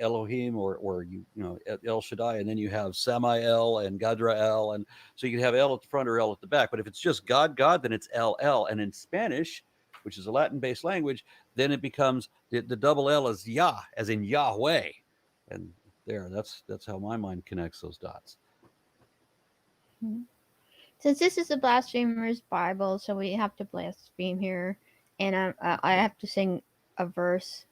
Elohim, or you know El Shaddai, and then you have Samael and Gadrael, and so you can have El at the front or El at the back. But if it's just God, then it's El, and in Spanish, which is a Latin-based language, then it becomes the double L is Yah, as in Yahweh, and that's how my mind connects those dots. Since this is a blasphemer's Bible, so we have to blaspheme here, and I have to sing a verse.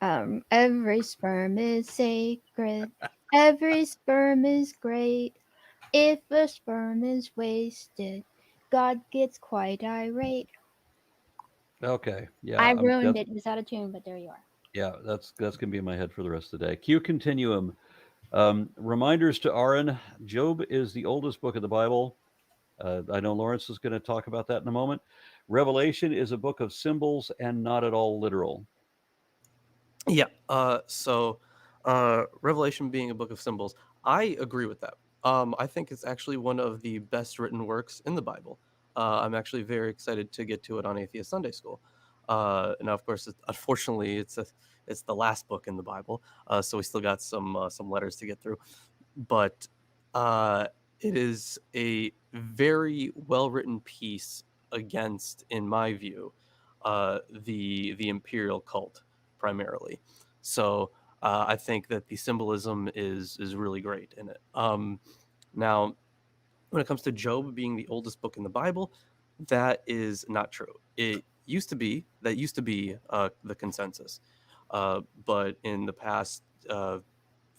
Every sperm is sacred. Every sperm is great. If a sperm is wasted, God gets quite irate. Okay, yeah, I ruined it. It was out of tune, but there you are. Yeah, that's gonna be in my head for the rest of the day. Q Continuum. Reminders to Aaron. Job is the oldest book of the Bible. I know Lawrence is going to talk about that in a moment. Revelation is a book of symbols and not at all literal. Yeah. So Revelation being a book of symbols, I agree with that. I think it's actually one of the best written works in the Bible. I'm actually very excited to get to it on Atheist Sunday School. Now, of course, unfortunately, it's the last book in the Bible, so we still got some letters to get through. But uh, it is a very well written piece against, in my view, the imperial cult primarily. So I think that the symbolism is really great in it. Now, when it comes to Job being the oldest book in the Bible, that is not true. It used to be the consensus, but in the past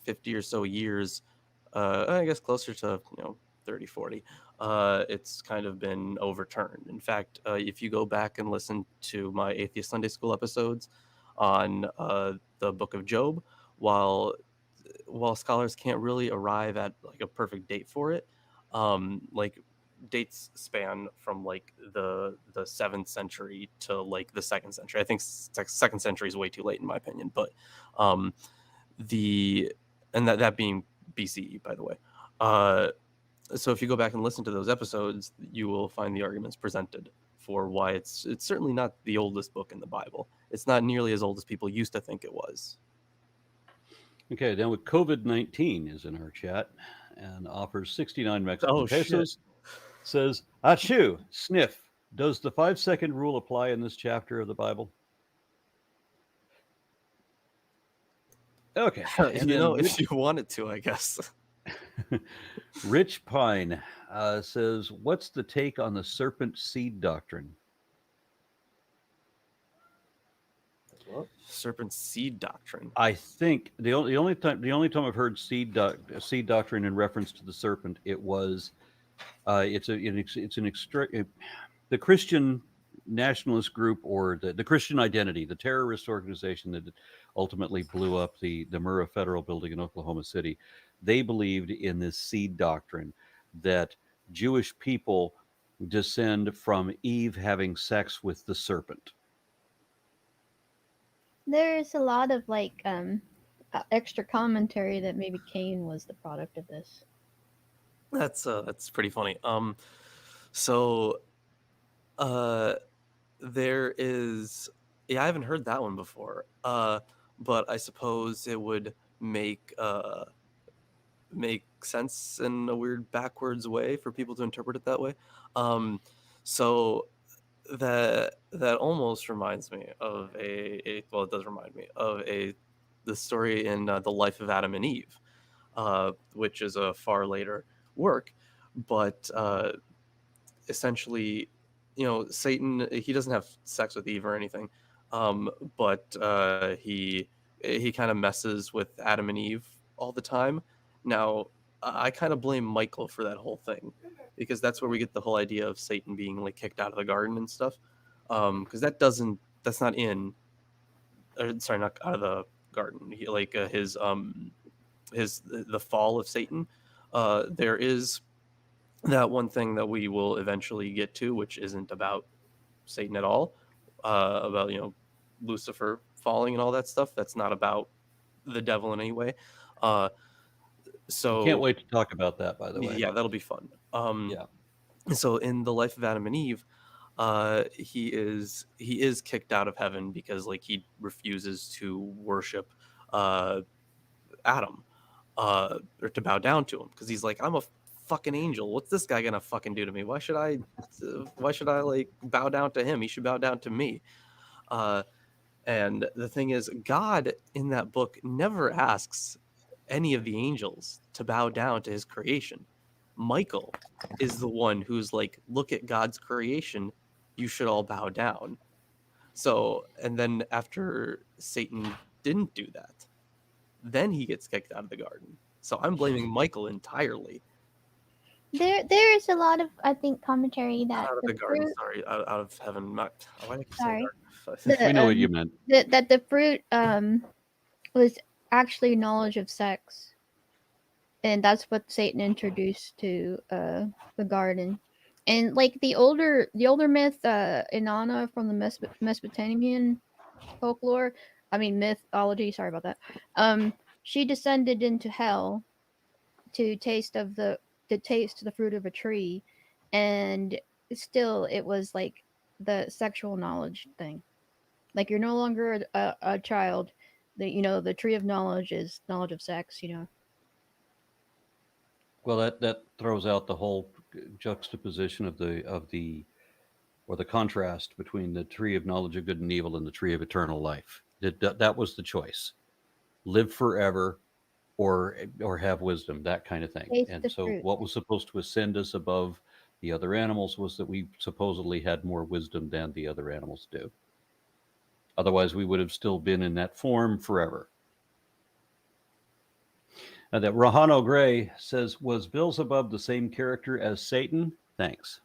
50 or so years, I guess closer to 30, 40, it's kind of been overturned. In fact, if you go back and listen to my Atheist Sunday School episodes on the Book of Job, while scholars can't really arrive at like a perfect date for it, like dates span from like the 7th century to like the 2nd century. I think 2nd century is way too late in my opinion, but the and that being BCE, by the way. So if you go back and listen to those episodes, you will find the arguments presented for why it's certainly not the oldest book in the Bible. It's not nearly as old as people used to think it was. Okay, then with COVID-19 is in our chat and offers 69 Mexican pesos. Says, achoo, sniff. Does the 5-second rule apply in this chapter of the Bible? Okay. And if you wanted to, I guess. Rich Pine says, what's the take on the serpent seed doctrine? Serpent seed doctrine. I think the only time I've heard seed doctrine in reference to the serpent, it was the Christian nationalist group, or the Christian Identity, the terrorist organization that ultimately blew up the Murrah Federal Building in Oklahoma City. They believed in this seed doctrine that Jewish people descend from Eve having sex with the serpent. There's a lot of extra commentary that maybe Cain was the product of this. That's pretty funny. So there is, yeah, I haven't heard that one before. But I suppose it would make sense in a weird backwards way for people to interpret it that way. So that almost reminds me of well, it does remind me of the story in the life of Adam and Eve, which is a far later work, but essentially, Satan, he doesn't have sex with Eve or anything, but he kind of messes with Adam and Eve all the time. Now, I kind of blame Michael for that whole thing, because that's where we get the whole idea of Satan being like kicked out of the garden and stuff. Because that's not in, sorry, not out of the garden. Like the fall of Satan. There is that one thing that we will eventually get to, which isn't about Satan at all, about Lucifer falling and all that stuff. That's not about the devil in any way. So Can't wait to talk about that, by the way. yeah, that'll be fun. Yeah. So in the life of Adam and Eve, he is kicked out of heaven because like he refuses to worship Adam, or to bow down to him, because he's like, I'm a fucking angel. What's this guy gonna fucking do to me? Why should I like bow down to him? He should bow down to me. And the thing is, God in that book never asks any of the angels to bow down to his creation. Michael is the one who's like, look at God's creation, you should all bow down. So, and then after Satan didn't do that, then he gets kicked out of the garden. So I'm blaming Michael entirely. There is a lot of, I think, commentary that Out of the the garden, fruit, sorry, out of heaven. Not, why did I keep sorry, saying garden? We know what you meant. that the fruit was actually knowledge of sex, and that's what Satan introduced to the garden. And like the older myth, Inanna from the Mesopotamian folklore, I mean mythology. Sorry about that. She descended into hell to taste the fruit of a tree, and still it was like the sexual knowledge thing. Like you're no longer a child. The tree of knowledge is knowledge of sex. Well, that throws out the whole juxtaposition of the or the contrast between the tree of knowledge of good and evil and the tree of eternal life. That was the choice: live forever, or have wisdom, that kind of thing. Taste And the so, fruit. what was supposed to ascend us above the other animals was that we supposedly had more wisdom than the other animals do. Otherwise, we would have still been in that form forever. And that Rahano Gray says, was Beelzebub the same character as Satan? Thanks.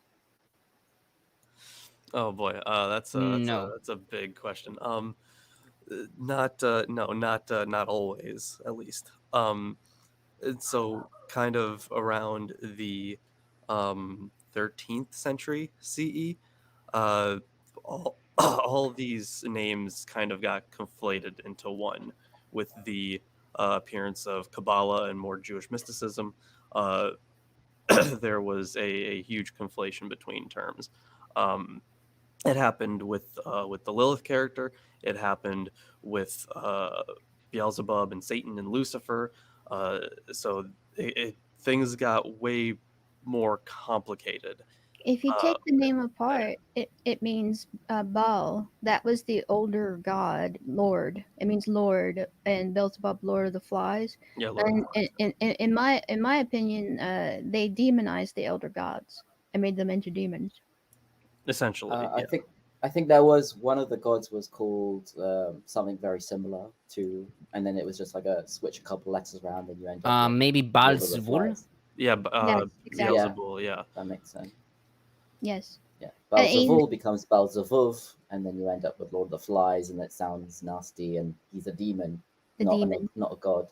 Oh boy, No. that's a big question. Not no, not always, at least. And so kind of around the 13th century CE, all all these names kind of got conflated into one with the appearance of Kabbalah and more Jewish mysticism. Uh, there was a huge conflation between terms. Um, it happened with the Lilith character. It happened with Beelzebub and Satan and Lucifer. So things got way more complicated. If you take the name There. apart, it means Baal. That was the older god, Lord. It means Lord, and Beelzebub, Lord of the Flies. Yeah, Lord. And in my opinion, they demonized the elder gods and made them into demons. Essentially, I yeah. think there was one of the gods was called something very similar to, and then it was just like a switch a couple letters around, and you end up with Maybe Lord of the Balzvul. Flies. Yeah, Yes, exactly. Beelzebul, yeah. That makes sense. Yes. Yeah, And Belzevul becomes Belzevuv, and then you end up with Lord of the Flies, and it sounds nasty, and he's a demon, The not demon. not a god.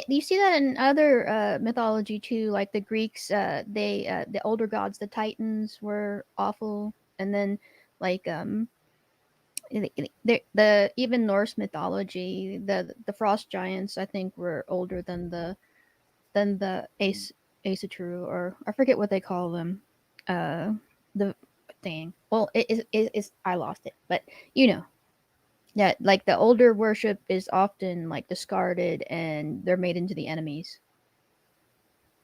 You see that in other mythology too, like the Greeks. The older gods, the Titans, were awful, and then like the even Norse mythology, the frost giants, I think, were older than the Aesatru, or I forget what they call them. The thing. Well, it's I lost it, but you know that like the older worship is often like discarded and they're made into the enemies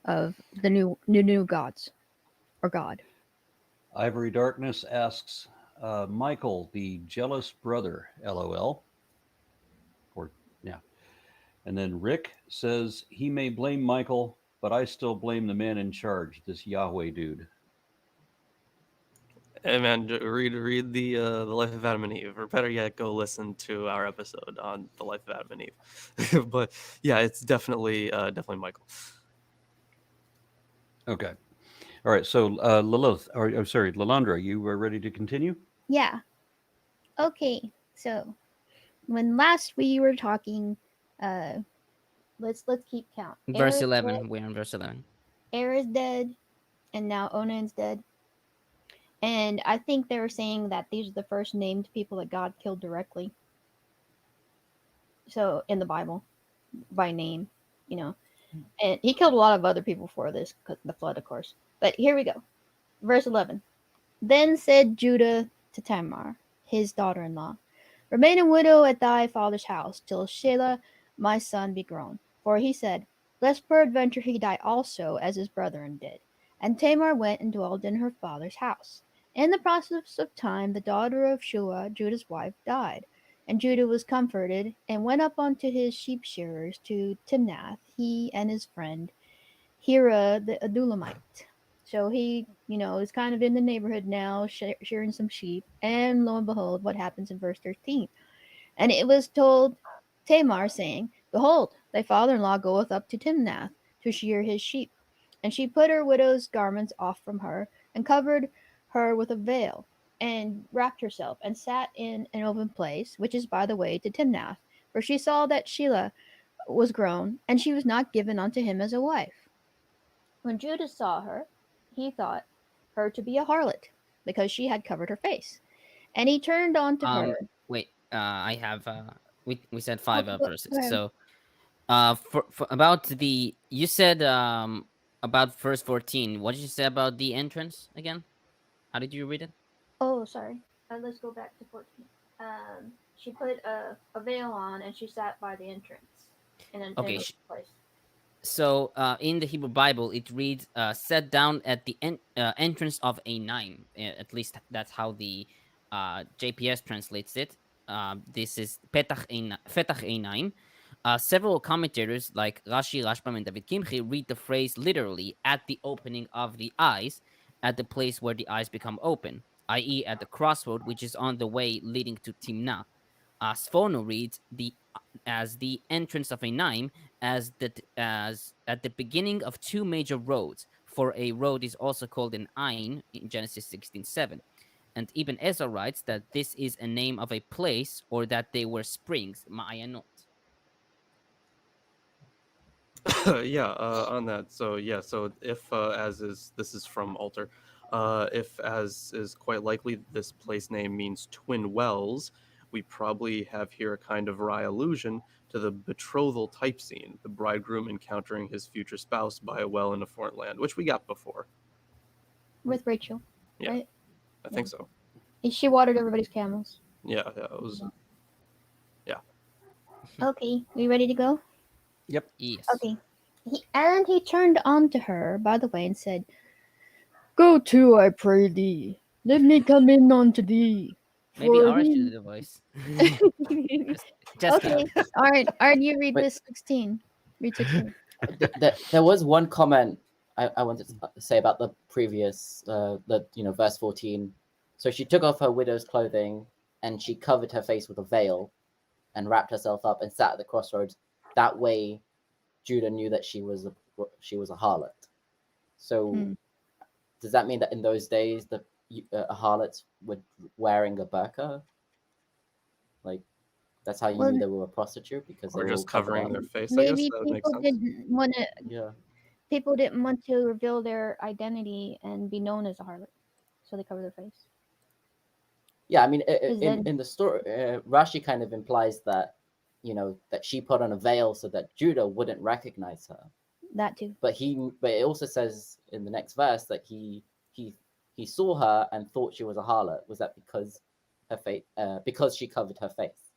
of the new gods or god. Ivory Darkness asks, Michael, the jealous brother, LOL. Or, yeah. And then Rick says, he may blame Michael, but I still blame the man in charge, this Yahweh dude. Hey man, read the Life of Adam and Eve, or better yet, go listen to our episode on the Life of Adam and Eve. But yeah, it's definitely Michael. Okay. All right. So, Lilith, or I'm sorry, Lalandra, you are ready to continue? Yeah. Okay. So when last we were talking, uh, let's keep count. Verse 11. We're on verse 11. Er is dead, and now Onan's dead. And I think they were saying that these are the first named people that God killed directly. So in the Bible, by name, you know. And he killed a lot of other people for this, the flood, of course. But here we go. Verse 11. Then said Judah to Tamar, his daughter-in-law, remain a widow at thy father's house, till Shelah my son be grown. For he said, lest peradventure he die also, as his brethren did. And Tamar went and dwelled in her father's house. In the process of time, the daughter of Shua, Judah's wife, died. And Judah was comforted, and went up unto his sheep shearers to Timnath, he and his friend Hira the Adulamite. So he, is kind of in the neighborhood now, shearing some sheep. And lo and behold, what happens in verse 13? And it was told Tamar, saying, behold, thy father-in-law goeth up to Timnath to shear his sheep. And she put her widow's garments off from her, and covered her with a veil, and wrapped herself, and sat in an open place, which is by the way to Timnath. For she saw that Shelah was grown, and she was not given unto him as a wife. When Judah saw her, he thought her to be a harlot, because she had covered her face. And he turned on to her. Wait, I have we said five Go verses. ahead. So for about the you said about verse 14. What did you say about the entrance again? How did you read it? Oh, sorry. Let's go back to 14. She put a veil on, and she sat by the entrance in an Okay, place. so in the Hebrew Bible, it reads "set down at the entrance of a nine." At least that's how the JPS translates it. This is Petach a nine. Several commentators like Rashi, Rashbam, and David Kimchi read the phrase literally at the opening of the eyes, at the place where the eyes become open, i.e., at the crossroad, which is on the way leading to Timnah. Sfono reads as the entrance of a nine, as at the beginning of two major roads. For a road is also called an ain in Genesis 16:7. And Ibn Ezra writes that this is a name of a place, or that they were springs, ma'ayanot. Yeah, on that. So yeah, so if this is from Alter, if as is quite likely this place name means twin wells, we probably have here a kind of wry allusion to the betrothal type scene, the bridegroom encountering his future spouse by a well in a foreign land, which we got before. With Rachel, Yeah, right? I think so. She watered everybody's camels. Yeah, it was. Yeah. Okay, we ready to go? Yep. Yes. Okay. And he turned on to her, by the way, and said, go to, I pray thee. Let me come in unto thee. Maybe For Ara should do he... the voice. Just Okay. kidding. All right. All right, you read Wait. this 16. Read 16. There was one comment I wanted to say about the previous, verse 14. So she took off her widow's clothing, and she covered her face with a veil, and wrapped herself up, and sat at the crossroads. That way, Judah knew that she was a harlot. So, does that mean that in those days, the harlots were wearing a burqa? Like, that's how you knew they were a prostitute, because they Or were just all covered covering up? their face. I guess Maybe that would make people sense. didn't want to. Yeah. People didn't want to reveal their identity and be known as a harlot, so they cover their face. Yeah, I mean, Because then in the story, Rashi kind of implies that, that she put on a veil so that Judah wouldn't recognize her. that too. But it also says in the next verse that he saw her and thought she was a harlot. Was that because because she covered her face?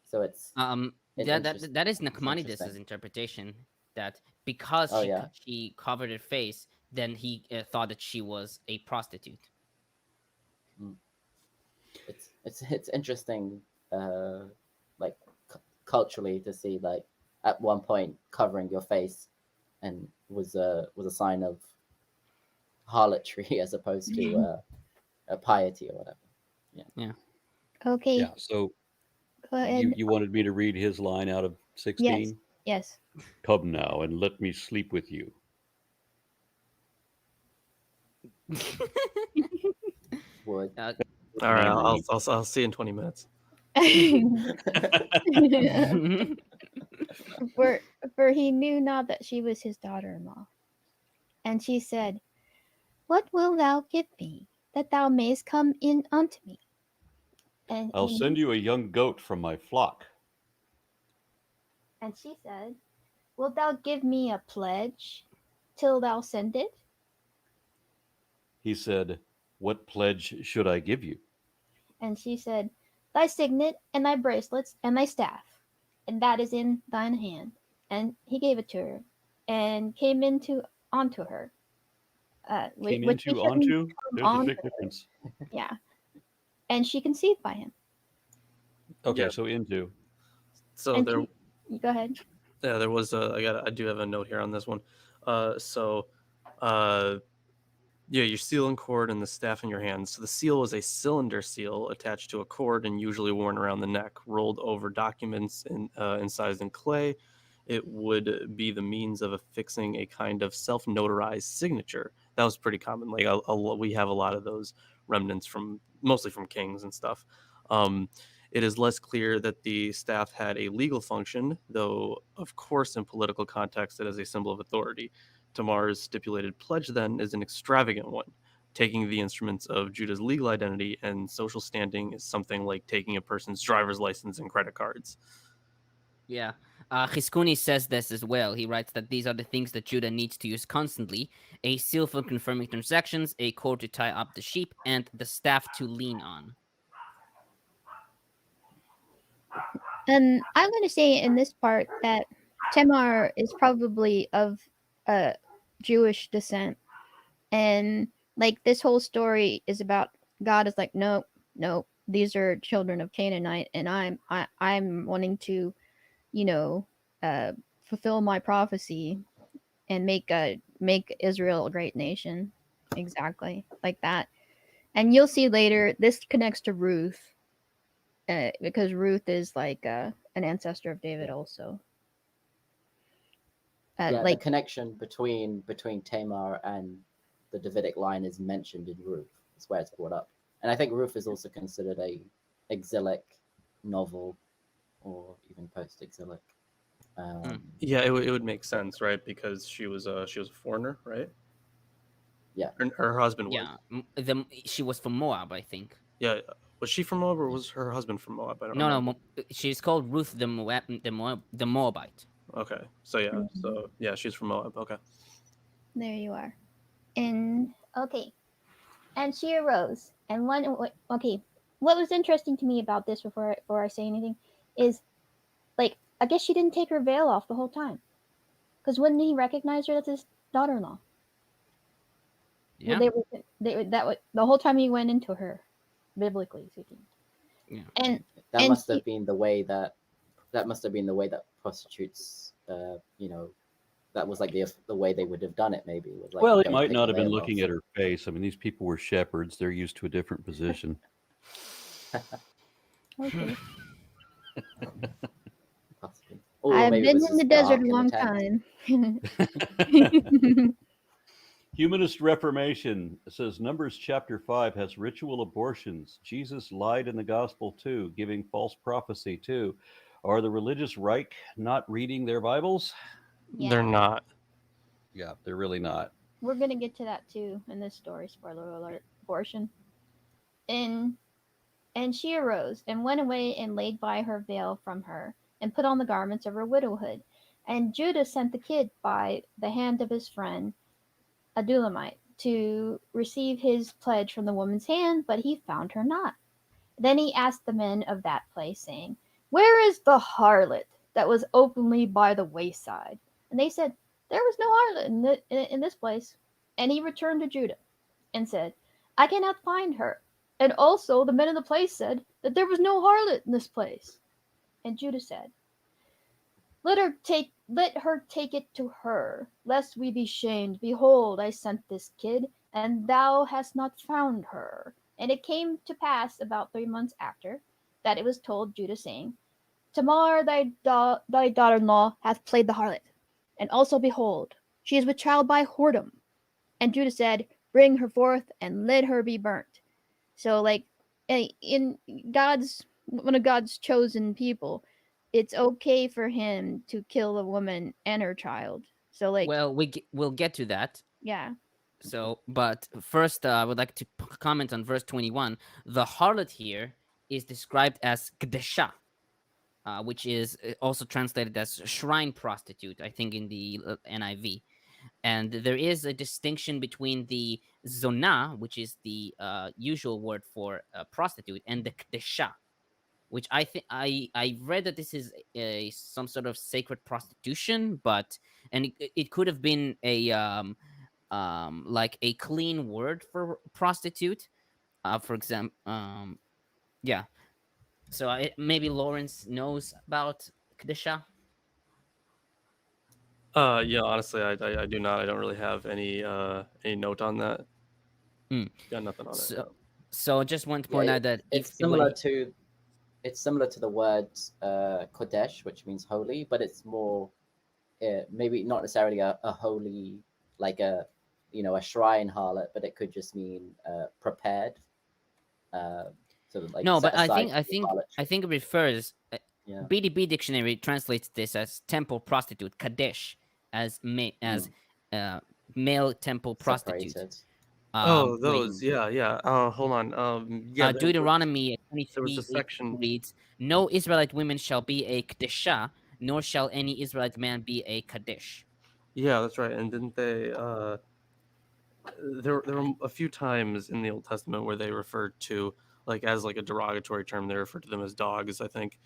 So it's That is it's Nachmanides's interesting. interpretation, that because Oh, yeah? she covered her face, then he thought that she was a prostitute. It's interesting, like culturally, to see like at one point covering your face and was a sign of harlotry as opposed to a piety or whatever. Yeah. Okay, Yeah. So go ahead. you wanted me to read his line out of Yes, 16? yes. Come now and let me sleep with you. Would Uh, All right, Man, read. I'll see you in 20 minutes. for he knew not that she was his daughter-in-law. And she said, "What wilt thou give me, that thou mayest come in unto me?" I'll And send you a young goat from my flock. and she said, "Wilt thou give me a pledge till thou send it?" He said, what pledge should I give you? And she said, "Thy signet and thy bracelets and thy staff, and that is in thine hand." And he gave it to her, and came into onto her, Came which he into shouldn't onto? come There's a on big her. difference. Yeah, and she conceived by him. Okay, Yeah. so into. So And there, she, go ahead. yeah, there was I do have a note here on this one. Uh, yeah, your seal and cord and the staff in your hands. So the seal was a cylinder seal attached to a cord and usually worn around the neck, rolled over documents incised in clay. It would be the means of affixing a kind of self-notarized signature. That was pretty common. Like we have a lot of those remnants from mostly from kings and stuff. It is less clear that the staff had a legal function, though, of course, in political context, it is a symbol of authority. Tamar's stipulated pledge, then, is an extravagant one. Taking the instruments of Judah's legal identity and social standing is something like taking a person's driver's license and credit cards. Yeah. Hiskuni says this as well. He writes that these are the things that Judah needs to use constantly: a seal for confirming transactions, a cord to tie up the sheep, and the staff to lean on. And I'm going to say in this part that Tamar is probably of Jewish descent, and like this whole story is about God is like, nope, nope, these are children of Canaanite, and I'm wanting to, you know, fulfill my prophecy and make Israel a great nation, exactly like that. And you'll see later this connects to Ruth, because Ruth is like an ancestor of David also. Yeah, Like the connection between Tamar and the Davidic line is mentioned in Ruth. That's where it's brought up, and I think Ruth is also considered a exilic novel, or even post-exilic. Yeah, it would make sense, right? Because she was a foreigner, right? Yeah. Her husband was. Yeah, she was from Moab, I think. Yeah, was she from Moab or was her husband from Moab? I don't No, remember. no, she's called Ruth the Moabite. Okay, so yeah, she's from Moab. Okay. there you are. And okay, and she arose and one. Okay, what was interesting to me about this before I say anything is, like, I guess she didn't take her veil off the whole time, because wouldn't he recognize her as his daughter-in-law? Yeah. Well, the whole time he went into her, biblically speaking. Yeah. And that must have been the way that prostitutes, that was like the way they would have done it. Maybe was like, Well, they don't might take not the have been veil looking off. at her face. I mean, these people were shepherds. They're used to a different position. Okay. Possibly. Or I've maybe it been was in the just desert dark a in the long tent. time. Humanist Reformation says Numbers chapter 5 has ritual abortions. Jesus lied in the gospel too, giving false prophecy too. Are the religious right not reading their Bibles? They're not. Yeah, they're really not. We're gonna get to that too in this story. Spoiler alert: abortion. And And she arose, and went away, and laid by her veil from her, and put on the garments of her widowhood. And Judah sent the kid by the hand of his friend Adulamite to receive his pledge from the woman's hand, but he found her not. Then he asked the men of that place, saying, Where is the harlot that was openly by the wayside? And they said, There was no harlot in this place. And he returned to Judah and said, I cannot find her. And also the men of the place said that there was no harlot in this place. And Judah said, Let her take it to her, lest we be shamed. Behold, I sent this kid, and thou hast not found her. And it came to pass about 3 months after, that it was told Judah, saying, Tamar thy daughter-in-law hath played the harlot. And also, behold, she is with child by whoredom. And Judah said, Bring her forth, and let her be burnt. So, like, in one of God's chosen people, it's okay for him to kill a woman and her child. So, like, Well, we'll get to that. yeah. So, but first, I would like to comment on verse 21. The harlot here is described as Gdesha, which is also translated as shrine prostitute, I think, in the NIV. And there is a distinction between the zona, which is the usual word for prostitute, and the Gdesha, which I think I read that this is some sort of sacred prostitution, but it could have been a like a clean word for prostitute, for example. Yeah, so maybe Lawrence knows about Kadisha. Yeah, honestly, I do not. I don't really have any note on that. Mm. Got nothing on it. So, so just want to Yeah, point out that it's if when similar to the word kodesh, which means holy, but it's more maybe not necessarily a holy, like a a shrine harlot, but it could just mean prepared, sort of like no, set but I aside think for the harlotry. I think it refers. Yeah. BDB dictionary translates this as temple prostitute, kadesh, as male temple prostitute. Separated. Oh, Wait, those. Yeah, yeah. Hold on. Yeah, Deuteronomy there was a 23:18 section. reads, "No Israelite woman shall be a kadesha, nor shall any Israelite man be a kadesh." Yeah, that's right. And didn't they? There were a few times in the Old Testament where they referred to, like, as like a derogatory term. They referred to them as dogs, I think,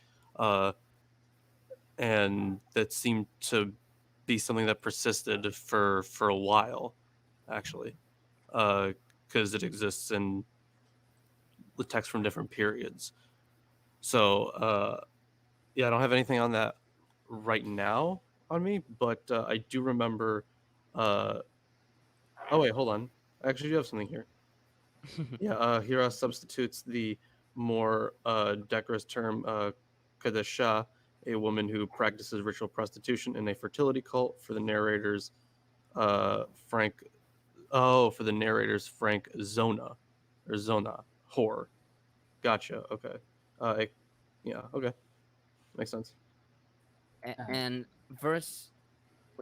and that seemed to be something that persisted for a while, actually, because it exists in the text from different periods. So yeah, I don't have anything on that right now on me, but I do remember. Oh wait, hold on. I actually do have something here. Yeah, Hira substitutes the more decorous term kadesha, a woman who practices ritual prostitution in a fertility cult, for the narrator's Frank. Oh, for the narrator's Frank Zona, or Zona whore. Gotcha. Okay. Yeah. Okay. Makes sense. And verse,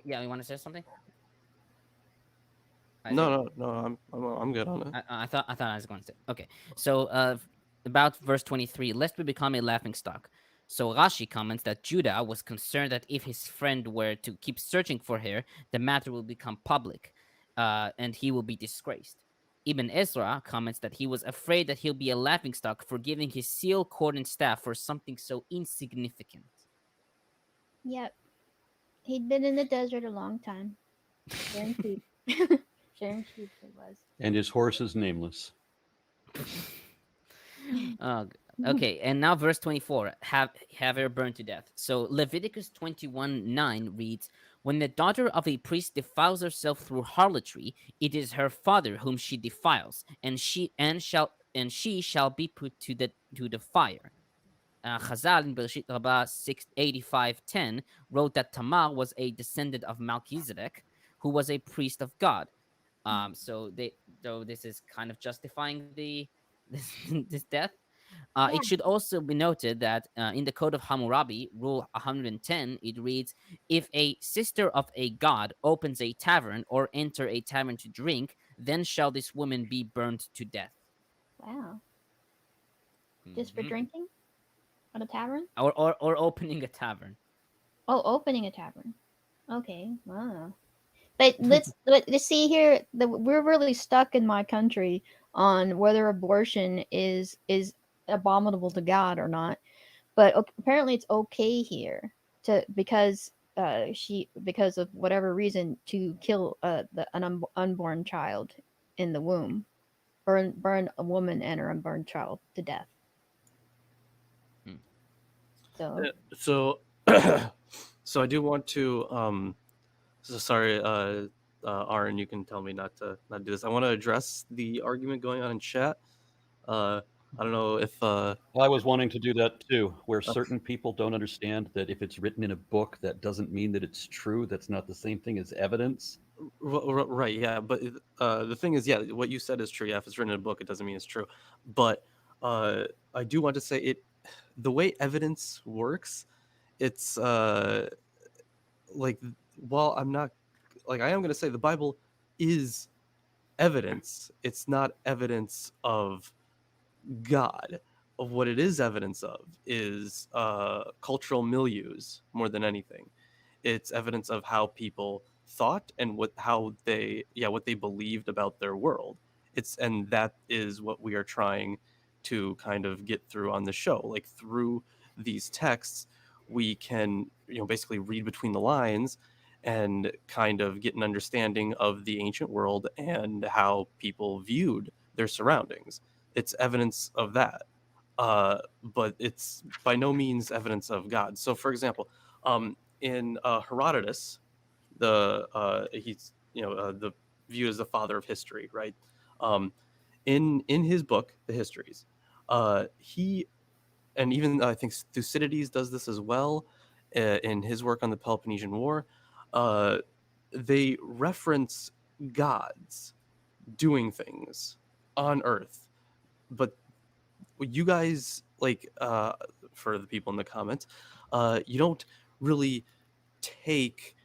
yeah, you want to say something? No. I'm good on it. I thought I was going to say. Okay, so about verse 23, lest we become a laughing stock. So Rashi comments that Judah was concerned that if his friend were to keep searching for her, the matter will become public, and he will be disgraced. Ibn Ezra comments that he was afraid that he'll be a laughing stock for giving his seal, cord, and staff for something so insignificant. Yep. He'd been in the desert a long time. Sharing sheep. Sharing sheep it was. And his horse is nameless. Okay, and now verse 24, have her burned to death. So Leviticus 21:9 reads, when the daughter of a priest defiles herself through harlotry, it is her father whom she defiles, and she shall be put to the fire. Chazal in Bereshit Rabbah 685:10 wrote that Tamar was a descendant of Melchizedek, who was a priest of God. So this is kind of justifying this death. It should also be noted that in the Code of Hammurabi, Rule 110, it reads, if a sister of a god opens a tavern or enter a tavern to drink, then shall this woman be burned to death. Wow. Just for Mhm. drinking at a tavern? Or opening a tavern. Oh, opening a tavern. Okay. Wow. But let's see here. We're really stuck in my country on whether abortion is abominable to God or not. But apparently it's okay here to because of whatever reason to kill an unborn child in the womb, burn a woman and her unborn child to death. Hmm. So So, so I do want to. So sorry, Aaron, you can tell me not do this. I want to address the argument going on in chat. I don't know if I was wanting to do that too, where certain people don't understand that if it's written in a book, that doesn't mean that it's true. That's not the same thing as evidence. right, yeah, but the thing is, yeah, what you said is true. Yeah, if it's written in a book, it doesn't mean it's true. But I do want to say it. The way evidence works, it's like while I'm not like I am going to say the Bible is evidence. It's not evidence of God. Of what it is evidence of is cultural milieus more than anything. It's evidence of how people thought and what they believed about their world. And that is what we are trying to kind of get through on the show. Like through these texts, we can basically read between the lines and kind of get an understanding of the ancient world and how people viewed their surroundings. It's evidence of that, but it's by no means evidence of God. So, for example, in Herodotus, he's the viewed as the father of history, right? Um, in his book, the Histories, he and even I think Thucydides does this as well in his work on the Peloponnesian War. Uh, they reference gods doing things on Earth, but you guys for the people in the comments, you don't really take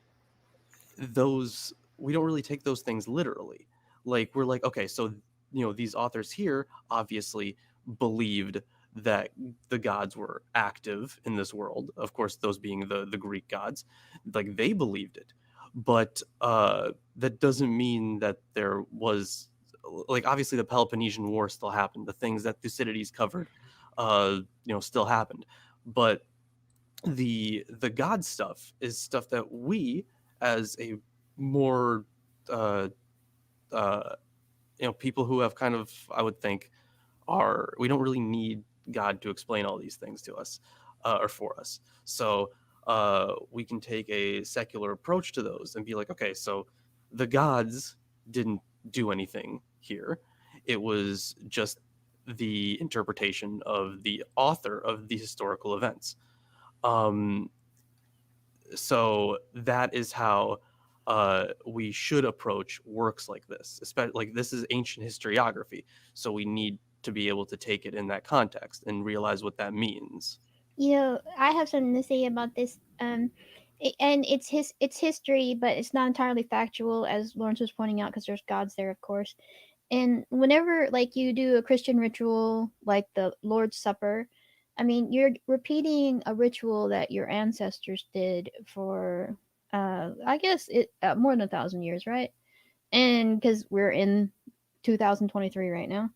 we don't really take those things literally. Like we're like, okay, so these authors here obviously believed that the gods were active in this world, of course those being the Greek gods. Like they believed it, but that doesn't mean that there was, like, obviously the Peloponnesian War still happened, the things that Thucydides covered still happened, but the god stuff is stuff that we, as a more uh uh people who have kind of, I would think, we don't really need God to explain all these things to us, or for us. So we can take a secular approach to those and be like, okay, so the gods didn't do anything here. It was just the interpretation of the author of the historical events. um so that is how we should approach works like this. Especially, like, this is ancient historiography, so we need to be able to take it in that context and realize what that means. I have something to say about this. And it's history, but it's not entirely factual, as Lawrence was pointing out, because there's gods there, of course. And whenever like you do a Christian ritual like the Lord's Supper, I mean you're repeating a ritual that your ancestors did for I guess it more than 1,000 years, right? And because we're in 2023 right now,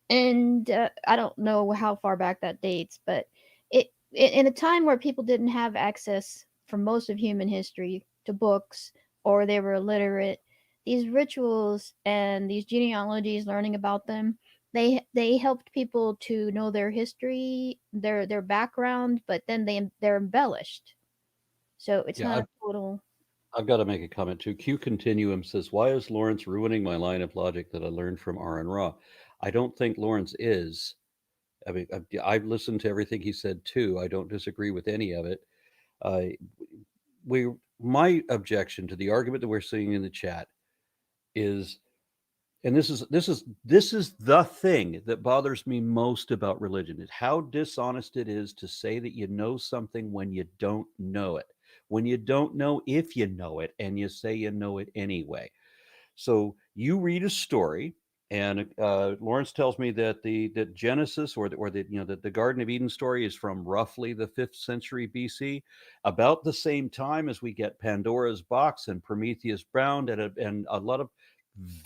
and I don't know how far back that dates, but in a time where people didn't have access for most of human history to books, or they were illiterate, these rituals and these genealogies, learning about them, they helped people to know their history, their background, but then they're embellished, so it's Yeah, not a total. I've got to make a comment too. Q Continuum says, "Why is Lawrence ruining my line of logic that I learned from R and Raw?" I don't think Lawrence is. I mean, I've listened to everything he said too. I don't disagree with any of it. Uh, we, my objection to the argument that we're seeing in the chat is, and this is the thing that bothers me most about religion, is how dishonest it is to say that you know something when you don't know it, when you don't know if you know it, and you say you know it anyway. So you read a story, And Lawrence tells me that that Genesis or the Garden of Eden story is from roughly the 5th century BC, about the same time as we get Pandora's box and Prometheus Bound and a lot of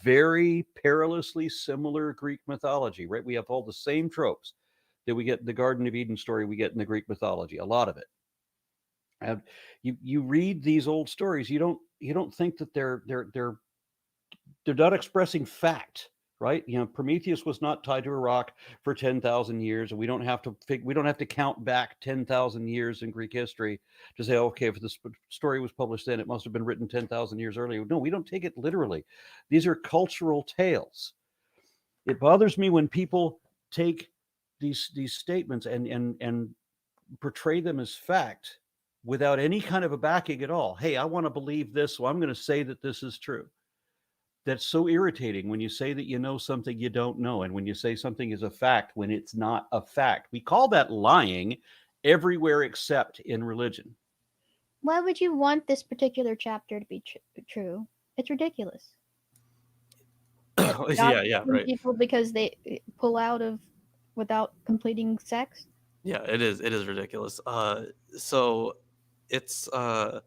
very perilously similar Greek mythology. Right, we have all the same tropes that we get in the Garden of Eden story. We get in the Greek mythology, a lot of it. And you read these old stories, you don't think that they're not expressing fact, right? Prometheus was not tied to a rock for 10,000 years, and we don't have to count back 10,000 years in Greek history to say, okay, if this story was published then, it must have been written 10,000 years earlier. No, we don't take it literally. These are cultural tales. It bothers me when people take these statements and portray them as fact without any kind of a backing at all. Hey, I want to believe this, so I'm going to say that this is true. That's so irritating when you say that you know something you don't know, and when you say something is a fact when it's not a fact. We call that lying everywhere except in religion. Why would you want this particular chapter to be true? It's ridiculous. Yeah, right. People because they pull out of without completing sex. Yeah, it is ridiculous. So it's I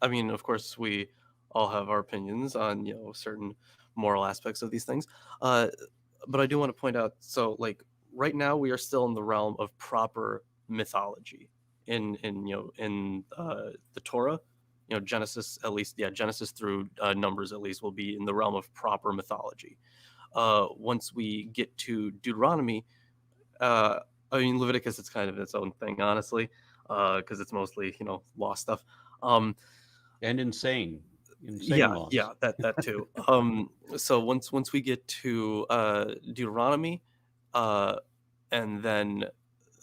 mean, of course we all have our opinions on, certain moral aspects of these things. But I do want to point out, so like right now we are still in the realm of proper mythology in the Torah. Genesis, at least, Genesis through Numbers at least will be in the realm of proper mythology. Once we get to Deuteronomy, I mean, Leviticus, it's kind of its own thing, honestly, because it's mostly, law stuff. And insane Yeah, laws. yeah, that too. So once we get to Deuteronomy, and then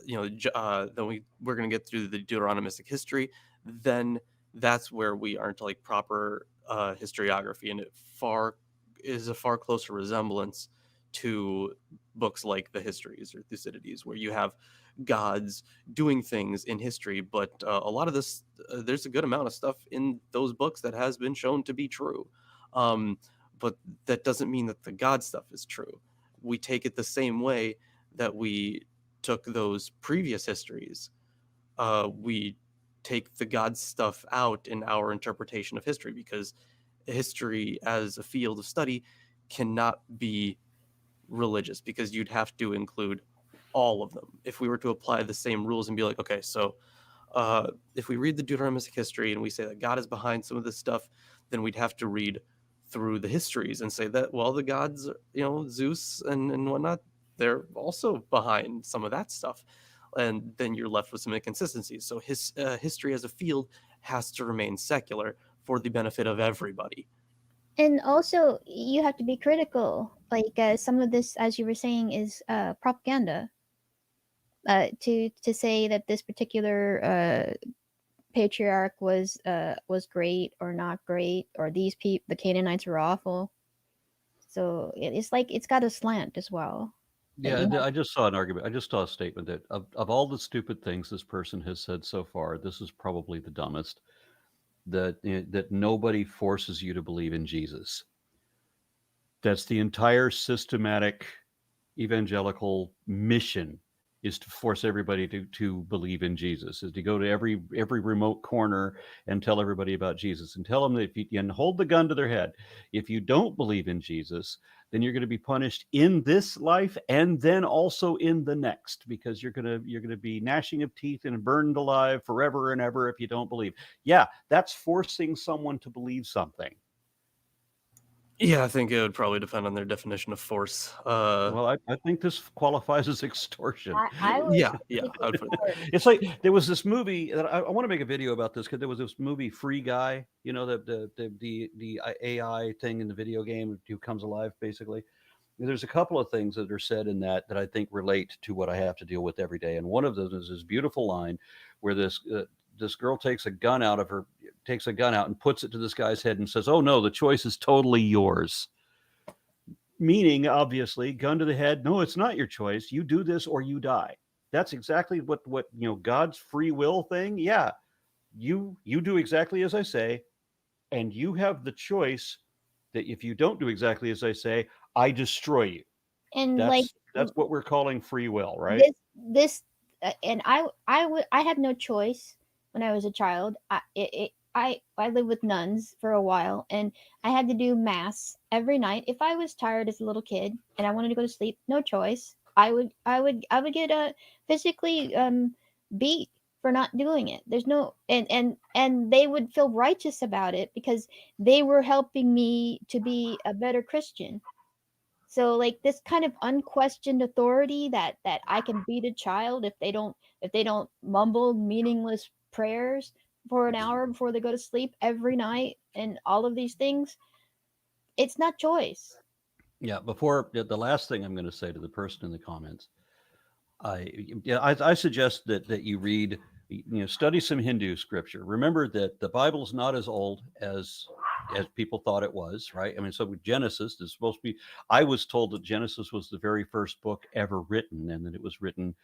we're gonna get through the Deuteronomistic history, then that's where we are into like proper historiography, and it is a far closer resemblance to books like the Histories or Thucydides, where you have gods doing things in history, but a lot of this, there's a good amount of stuff in those books that has been shown to be true. But that doesn't mean that the God stuff is true. We take it the same way that we took those previous histories. We take the God stuff out in our interpretation of history, because history as a field of study cannot be religious, because you'd have to include all of them. If we were to apply the same rules and be like, okay, so if we read the Deuteronomistic history and we say that God is behind some of this stuff, then we'd have to read through the histories and say that, well, the gods, Zeus and whatnot, they're also behind some of that stuff. And then you're left with some inconsistencies. So history as a field has to remain secular for the benefit of everybody. And also, you have to be critical. Like some of this, as you were saying, is propaganda. To say that this particular patriarch was great or not great, or these people, the Canaanites, were awful. So it's like it's got a slant as well. Yeah, I just saw an argument. I just saw a statement that of all the stupid things this person has said so far, this is probably the dumbest. That nobody forces you to believe in Jesus. That's the entire systematic evangelical mission, is to force everybody to believe in Jesus, is to go to every remote corner and tell everybody about Jesus, and tell them that if you and hold the gun to their head, if you don't believe in Jesus, then you're going to be punished in this life and then also in the next, because you're going to be gnashing of teeth and burned alive forever and ever if you don't believe. Yeah, that's forcing someone to believe something. Yeah, I think it would probably depend on their definition of force. Well, I think this qualifies as extortion. I would Yeah, I would put It's like there was this movie that I want to make a video about this, because there was this movie Free Guy, the AI thing in the video game who comes alive basically. There's a couple of things that are said in that I think relate to what I have to deal with every day, and one of them is this beautiful line where this girl takes a gun out and puts it to this guy's head and says, "Oh no, the choice is totally yours." Meaning, obviously, gun to the head. No, it's not your choice. You do this or you die. That's exactly what God's free will thing. Yeah, you do exactly as I say, and you have the choice that if you don't do exactly as I say, I destroy you. And like That's what we're calling free will, right? this and I had no choice when I was a child. I lived with nuns for a while, and I had to do mass every night. If I was tired as a little kid and I wanted to go to sleep, no choice. I would get physically beat for not doing it. There's no and they would feel righteous about it because they were helping me to be a better Christian. So like this kind of unquestioned authority that I can beat a child if they don't mumble meaningless prayers for an hour before they go to sleep every night and all of these things, it's not choice. Yeah. Before the last thing I'm going to say to the person in the comments, I suggest that you read, study some Hindu scripture. Remember that the Bible's not as old as people thought it was, right? I mean, so with Genesis is supposed to be. I was told that Genesis was the very first book ever written, and that it was written,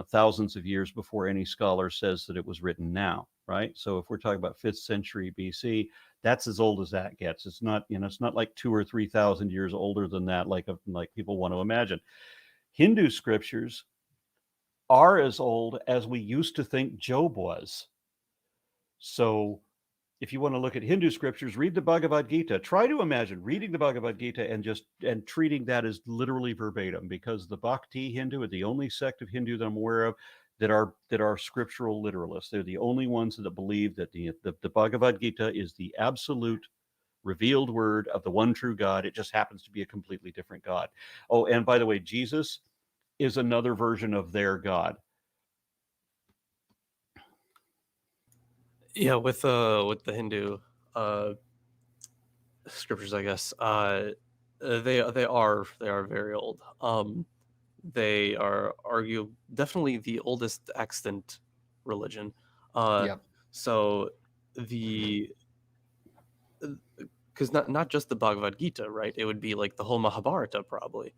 thousands of years before any scholar says that it was written now, right? So if we're talking about 5th century BC, that's as old as that gets. It's not, it's not like 2 or 3,000 years older than that, like people want to imagine. Hindu scriptures are as old as we used to think Job was. So if you want to look at Hindu scriptures, read the Bhagavad Gita. Try to imagine reading the Bhagavad Gita and treating that as literally verbatim, because the Bhakti Hindu are the only sect of Hindu that I'm aware of that are scriptural literalists. They're the only ones that believe that the Bhagavad Gita is the absolute revealed word of the one true God. It just happens to be a completely different God. Oh, and by the way, Jesus is another version of their God. Yeah, with the Hindu scriptures, I guess they are very old. They are definitely the oldest extant religion. Yep. So the because not just the Bhagavad Gita, right? It would be like the whole Mahabharata, probably.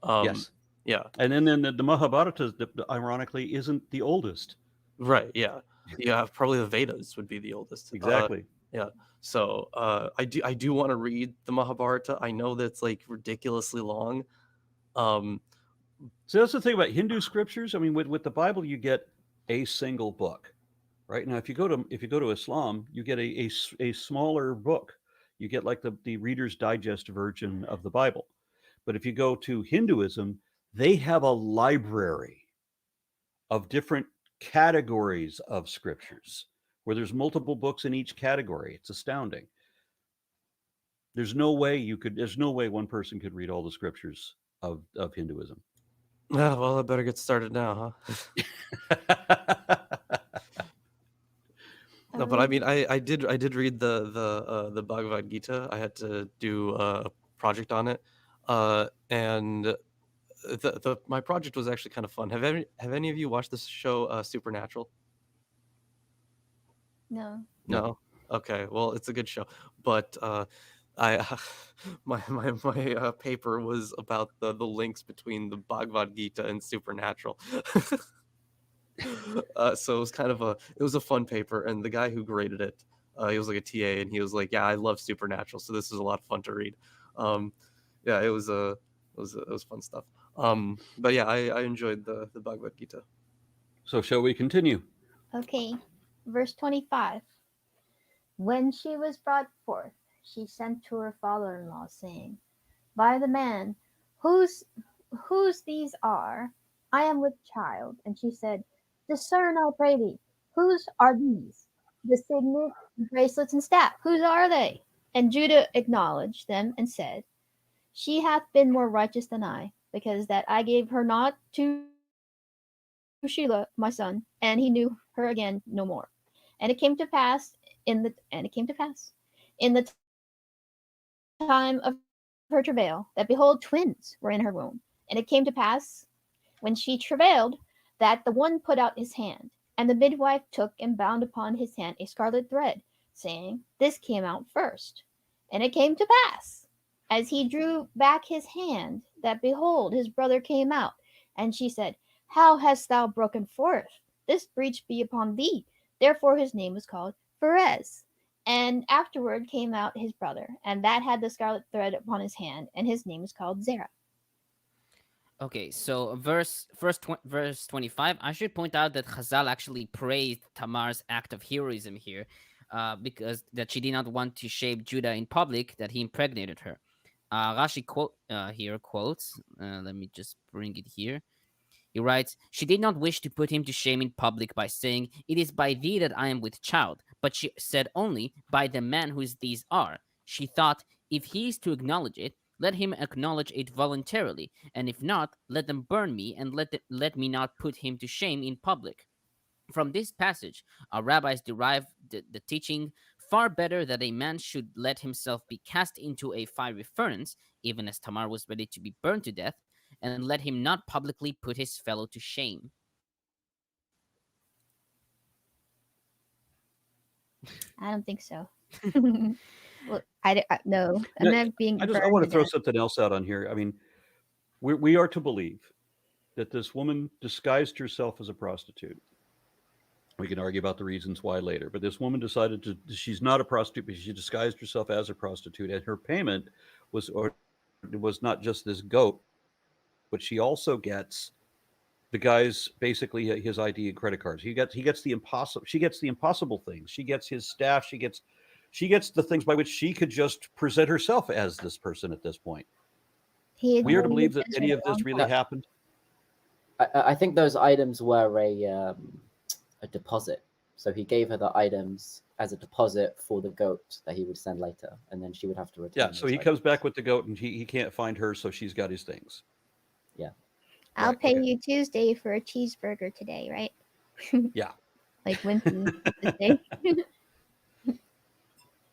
Yes. Yeah. And then the Mahabharata, ironically, isn't the oldest. Right. Yeah. Yeah. Probably the Vedas would be the oldest. Exactly. Yeah. So I do want to read the Mahabharata. I know that's like ridiculously long. So that's the thing about Hindu scriptures. I mean, with the Bible, you get a single book, right? Now, if you go to Islam, you get a smaller book. You get like the Reader's Digest version of the Bible. But if you go to Hinduism, they have a library of different categories of scriptures where there's multiple books in each category. It's astounding. There's no way one person could read all the scriptures of Hinduism. Well, I better get started now, huh? No, but I mean, I did read the Bhagavad Gita. I had to do a project on it, and my project was actually kind of fun. Have any of you watched this show, Supernatural? No. No. Okay, well, it's a good show, but I my paper was about the links between the Bhagavad Gita and Supernatural. So it was a fun paper, and the guy who graded it, he was like a TA, and he was like, "Yeah, I love Supernatural, so this is a lot of fun to read." Um, yeah, it was fun stuff. But yeah, I enjoyed the Bhagavad Gita. So shall we continue? Okay. Verse 25. When she was brought forth, she sent to her father-in-law, saying, By the man whose these are, I am with child. And she said, Discern, I pray thee, whose are these? The signet, bracelets, and staff, whose are they? And Judah acknowledged them and said, She hath been more righteous than I, because that I gave her not to Sheila my son, and he knew her again no more. And it came to pass in the time of her travail that behold twins were in her womb. And it came to pass when she travailed that the one put out his hand, and the midwife took and bound upon his hand a scarlet thread, saying, This came out first. And it came to pass, as he drew back his hand, that behold, his brother came out. And she said, How hast thou broken forth? This breach be upon thee. Therefore his name was called Pharez. And afterward came out his brother, and that had the scarlet thread upon his hand, and his name was called Zerah. Okay, so verse 25. I should point out that Chazal actually praised Tamar's act of heroism here, because that she did not want to shame Judah in public, that he impregnated her. Rashi quotes. Let me just bring it here. He writes, "She did not wish to put him to shame in public by saying, 'It is by thee that I am with child,' but she said only, 'By the man whose these are.' She thought, 'If he is to acknowledge it, let him acknowledge it voluntarily, and if not, let them burn me, and let me not put him to shame in public." From this passage, our rabbis derive the teaching far better that a man should let himself be cast into a fiery furnace, even as Tamar was ready to be burned to death, and let him not publicly put his fellow to shame. I don't think so. Well, no, I'm Yeah, not being I burned want to to throw death. something else out on here. I mean, we are to believe that this woman disguised herself as a prostitute. We can argue about the reasons why later, but this woman decided she's not a prostitute, but she disguised herself as a prostitute, and her payment was not just this goat, but she also gets the guy's basically his ID and credit cards. He gets the impossible. She gets the impossible things. She gets his staff. She gets the things by which she could just present herself as this person at this point. He had We are to known believe this that for any a of this long really time. happened. I think those items were a deposit. So he gave her the items as a deposit for the goat that he would send later, and then she would have to return. Yeah, so he comes back with the goat, and he can't find her, so she's got his things. Yeah. I'll Right, pay okay. you Tuesday for a cheeseburger today, right? Yeah. Like Wimpy this day.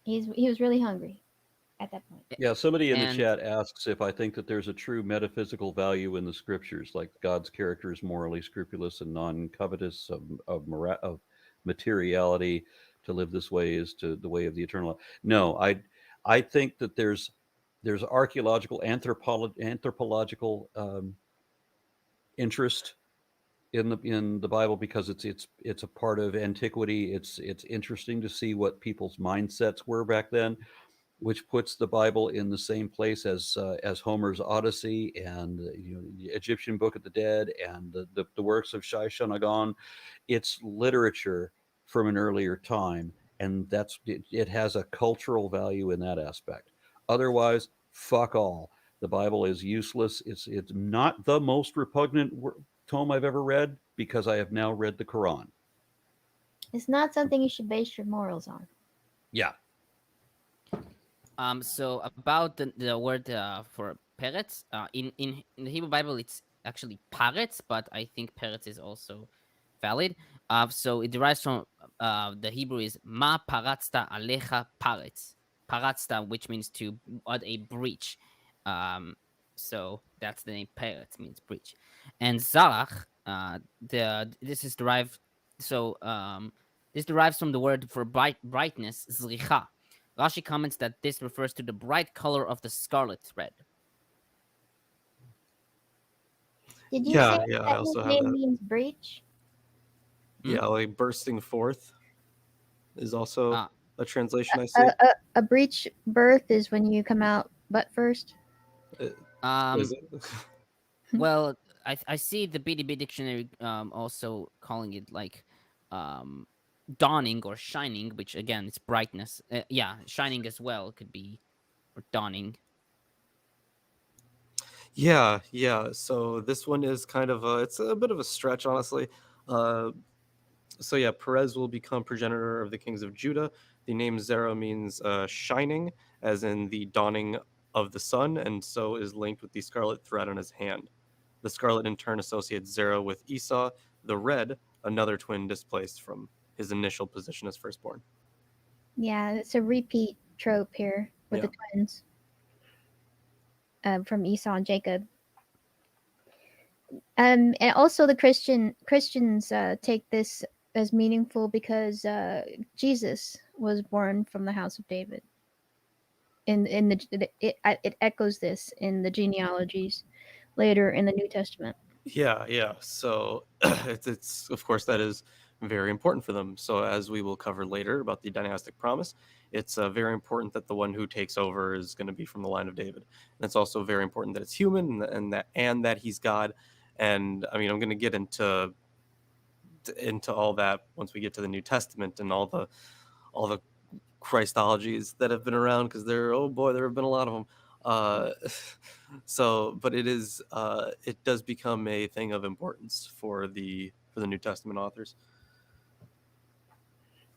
He was really hungry at that point. Yeah, somebody in the And chat asks if I think that there's a true metaphysical value in the scriptures, like God's character is morally scrupulous and non-covetous of materiality. To live this way is to the way of the eternal life. No, I think that there's archaeological anthropological interest in the Bible because it's a part of antiquity. It's interesting to see what people's mindsets were back then, which puts the Bible in the same place as Homer's Odyssey and the Egyptian Book of the Dead and the works of Shai-Shanagon. It's literature from an earlier time, and it has a cultural value in that aspect. Otherwise, fuck all. The Bible is useless. It's not the most repugnant tome I've ever read because I have now read the Quran. It's not something you should base your morals on. Yeah. So about the word for parrots, in the Hebrew Bible, it's actually parrots, but I think parrots is also valid. So it derives from the Hebrew is ma paratsta alecha parrots. Paratsta, which means to add a breach. So that's the name. Parrots means breach. And zarach, this is derived. So this derives from the word for brightness, zricha. Rashi comments that this refers to the bright color of the scarlet thread. Did you say I that also his have name that. means breach? Yeah, like bursting forth is also a translation I see. A breech birth is when you come out butt first. Is it? Well, I see the BDB dictionary also calling it like dawning or shining, which again it's brightness. Yeah, shining as well could be, or dawning. Yeah. So this one is kind of it's a bit of a stretch, honestly. So yeah, Perez will become progenitor of the kings of Judah. The name Zerah means shining, as in the dawning of the sun, and so is linked with the scarlet thread on his hand. The scarlet in turn associates Zerah with Esau, the red, another twin displaced from his initial position as firstborn. Yeah, it's a repeat trope here with the twins from Esau and Jacob. And also the Christians take this as meaningful because Jesus was born from the house of David. It echoes this in the genealogies later in the New Testament. Yeah. So it's of course that is very important for them. So as we will cover later about the dynastic promise, it's very important that the one who takes over is going to be from the line of David. And it's also very important that it's human and that he's God. And I mean, I'm going to get into all that once we get to the New Testament and all the Christologies that have been around, because there have been a lot of them. But it does become a thing of importance for the New Testament authors.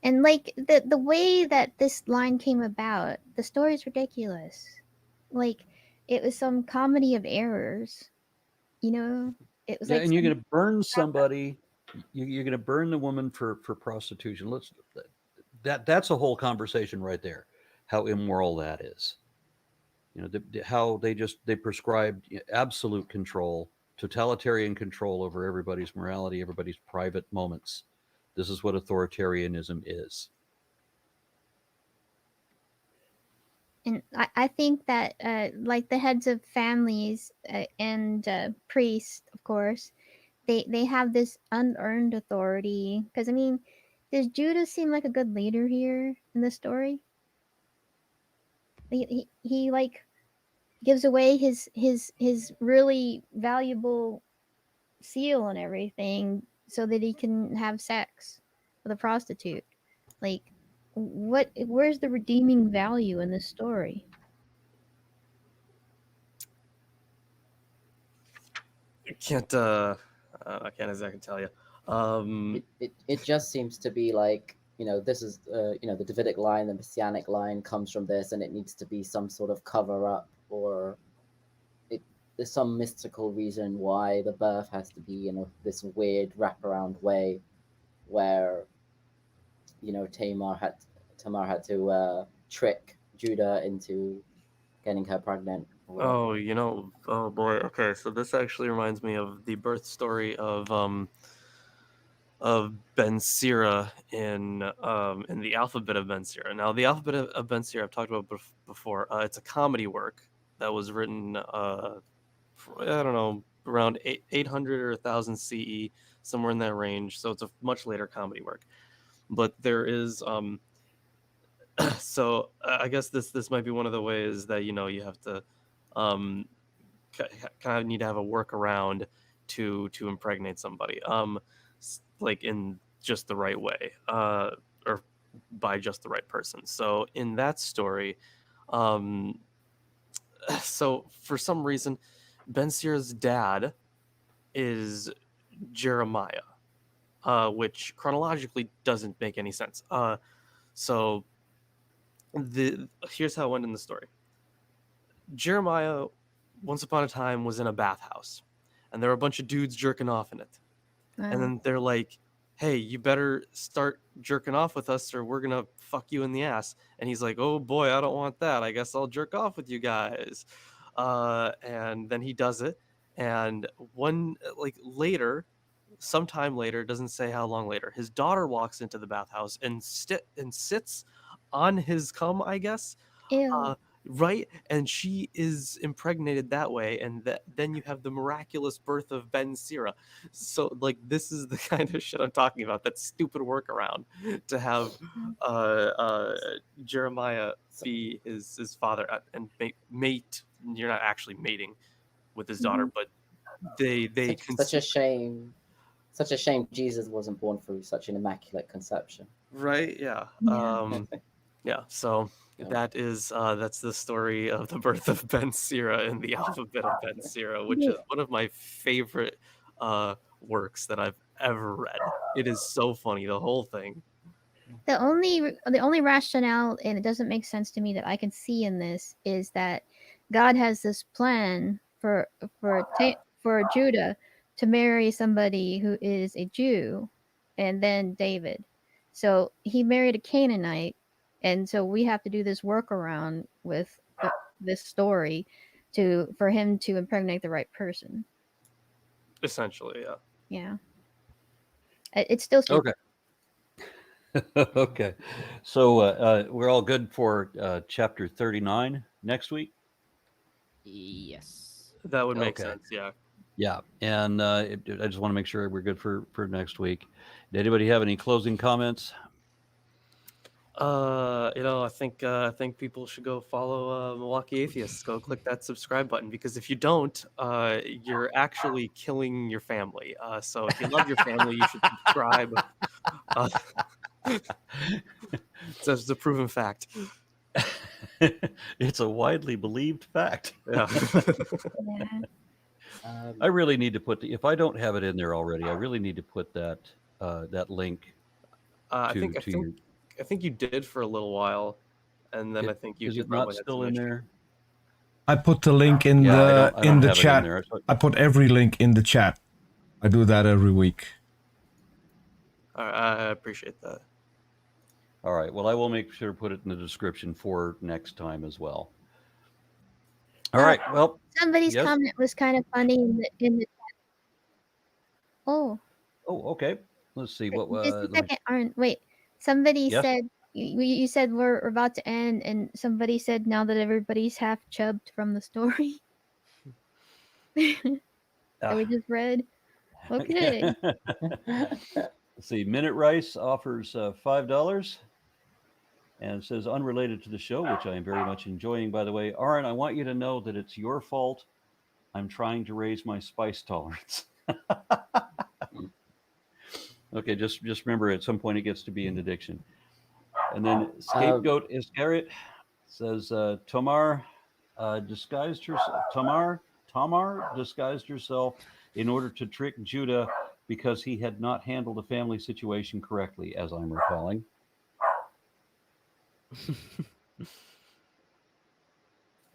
And like the way that this line came about, the story is ridiculous. Like it was some comedy of errors, you know. It was Yeah, like and you're some, going to burn somebody. You're going to burn the woman for prostitution. That's a whole conversation right there. How immoral that is. How they prescribed absolute control, totalitarian control over everybody's morality, everybody's private moments. This is what authoritarianism is. and I think that like the heads of families and priests, of course, they have this unearned authority. Because I mean, does Judah seem like a good leader here in the story? He like gives away his really valuable seal and everything so that he can have sex with a prostitute. Like, where's the redeeming value in this story? I can't exactly tell you. It just seems to be like, this is the Davidic line, the Messianic line comes from this, and it needs to be some sort of cover up, or there's some mystical reason why the birth has to be this weird wraparound way, where Tamar had to trick Judah into getting her pregnant. Oh boy. Okay, so this actually reminds me of the birth story of Ben Sira in the Alphabet of Ben Sira. Now, the Alphabet of Ben Sira I've talked about before. It's a comedy work that was written I don't know, around 800 or 1000 CE, somewhere in that range. So it's a much later comedy work. But there is so I guess this might be one of the ways that you have to um kind of need to have a workaround to impregnate somebody like in just the right way or by just the right person. So in that story, um so for some reason Ben Sira's dad is Jeremiah, which chronologically doesn't make any sense. So here's how it went in the story. Jeremiah, once upon a time, was in a bathhouse, and there were a bunch of dudes jerking off in it. And then they're like, "Hey, you better start jerking off with us, or we're gonna fuck you in the ass." And he's like, "Oh boy, I don't want that. I guess I'll jerk off with you guys." And then he does it, and sometime later, doesn't say how long later, his daughter walks into the bathhouse and sits on his cum, I guess. Ew. Right, and she is impregnated that way, and then you have the miraculous birth of Ben Sira. So like this is the kind of shit I'm talking about. That stupid workaround to have Jeremiah be his father and mate. You're not actually mating with his daughter, but they Such a shame. Such a shame Jesus wasn't born through such an immaculate conception. Right, yeah. Yeah. Yeah, so Yeah. that's the story of the birth of Ben Sira in the Alphabet of Ben Sira, which is one of my favorite works that I've ever read. It is so funny, the whole thing. The only rationale, and it doesn't make sense to me, that I can see in this is that God has this plan for Judah to marry somebody who is a Jew, and then David. So he married a Canaanite, and so we have to do this workaround with this story for him to impregnate the right person. Essentially, yeah. Yeah, it's still stupid. Okay. Okay. So we're all good for chapter 39 next week. Yes. That would make Okay. sense, yeah. Yeah, and I just want to make sure we're good for next week. Did anybody have any closing comments? I think people should go follow Milwaukee Atheists. Go click that subscribe button, because if you don't, you're actually killing your family. So if you love your family, you should subscribe. It's a proven fact. It's a widely believed fact. Yeah. Yeah. I really need to put if I don't have it in there already, I really need to put that that link I to think your. I think you did for a little while, and then I think you Is just it not probably had still some in issue. there? I put the link in Yeah, I the don't have chat. it in there. I put every link in the chat. I do that every week. I appreciate that. All right. Well, I will make sure to put it in the description for next time as well. All right. Well, Somebody's yes? comment was kind of funny in the chat. Oh, Oh, okay. Let's see what. just a Let me- second, Arn. Wait. Somebody Yes? said you said we're about to end, and somebody said now that everybody's half chubbed from the story that we just read. Okay. Let's see. Minute Rice offers $5 and says unrelated to the show, which I am very much enjoying. By the way, Aaron, I want you to know that it's your fault. I'm trying to raise my spice tolerance. Okay, just remember at some point it gets to be an addiction. And then Scapegoat Iscariot says Tamar disguised herself. Tamar disguised herself in order to trick Judah because he had not handled the family situation correctly, as I'm recalling.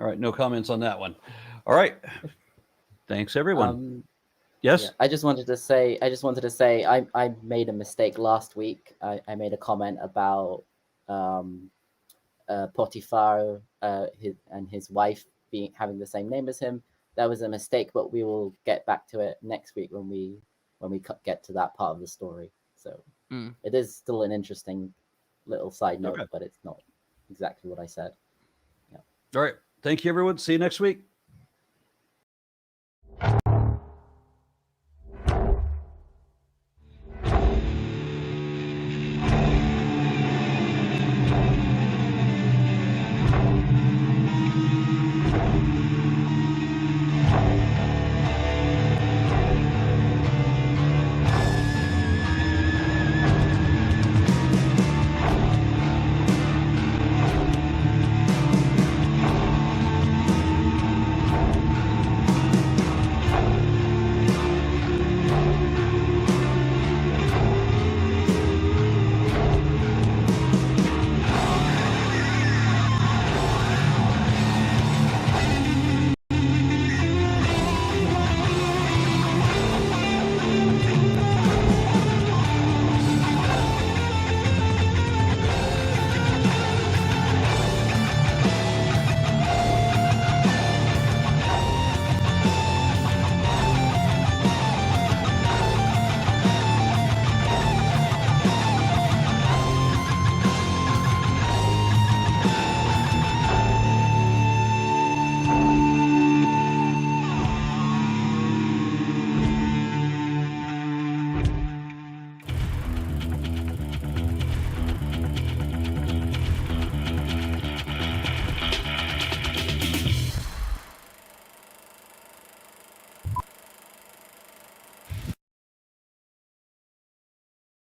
All right, no comments on that one. All right, thanks everyone. Yes. Yeah, I just wanted to say I made a mistake last week. I made a comment about Potiphar his wife having the same name as him. That was a mistake, but we will get back to it next week when we get to that part of the story. So it is still an interesting little side note, Okay. but it's not exactly what I said. Yeah. All right. Thank you, everyone. See you next week.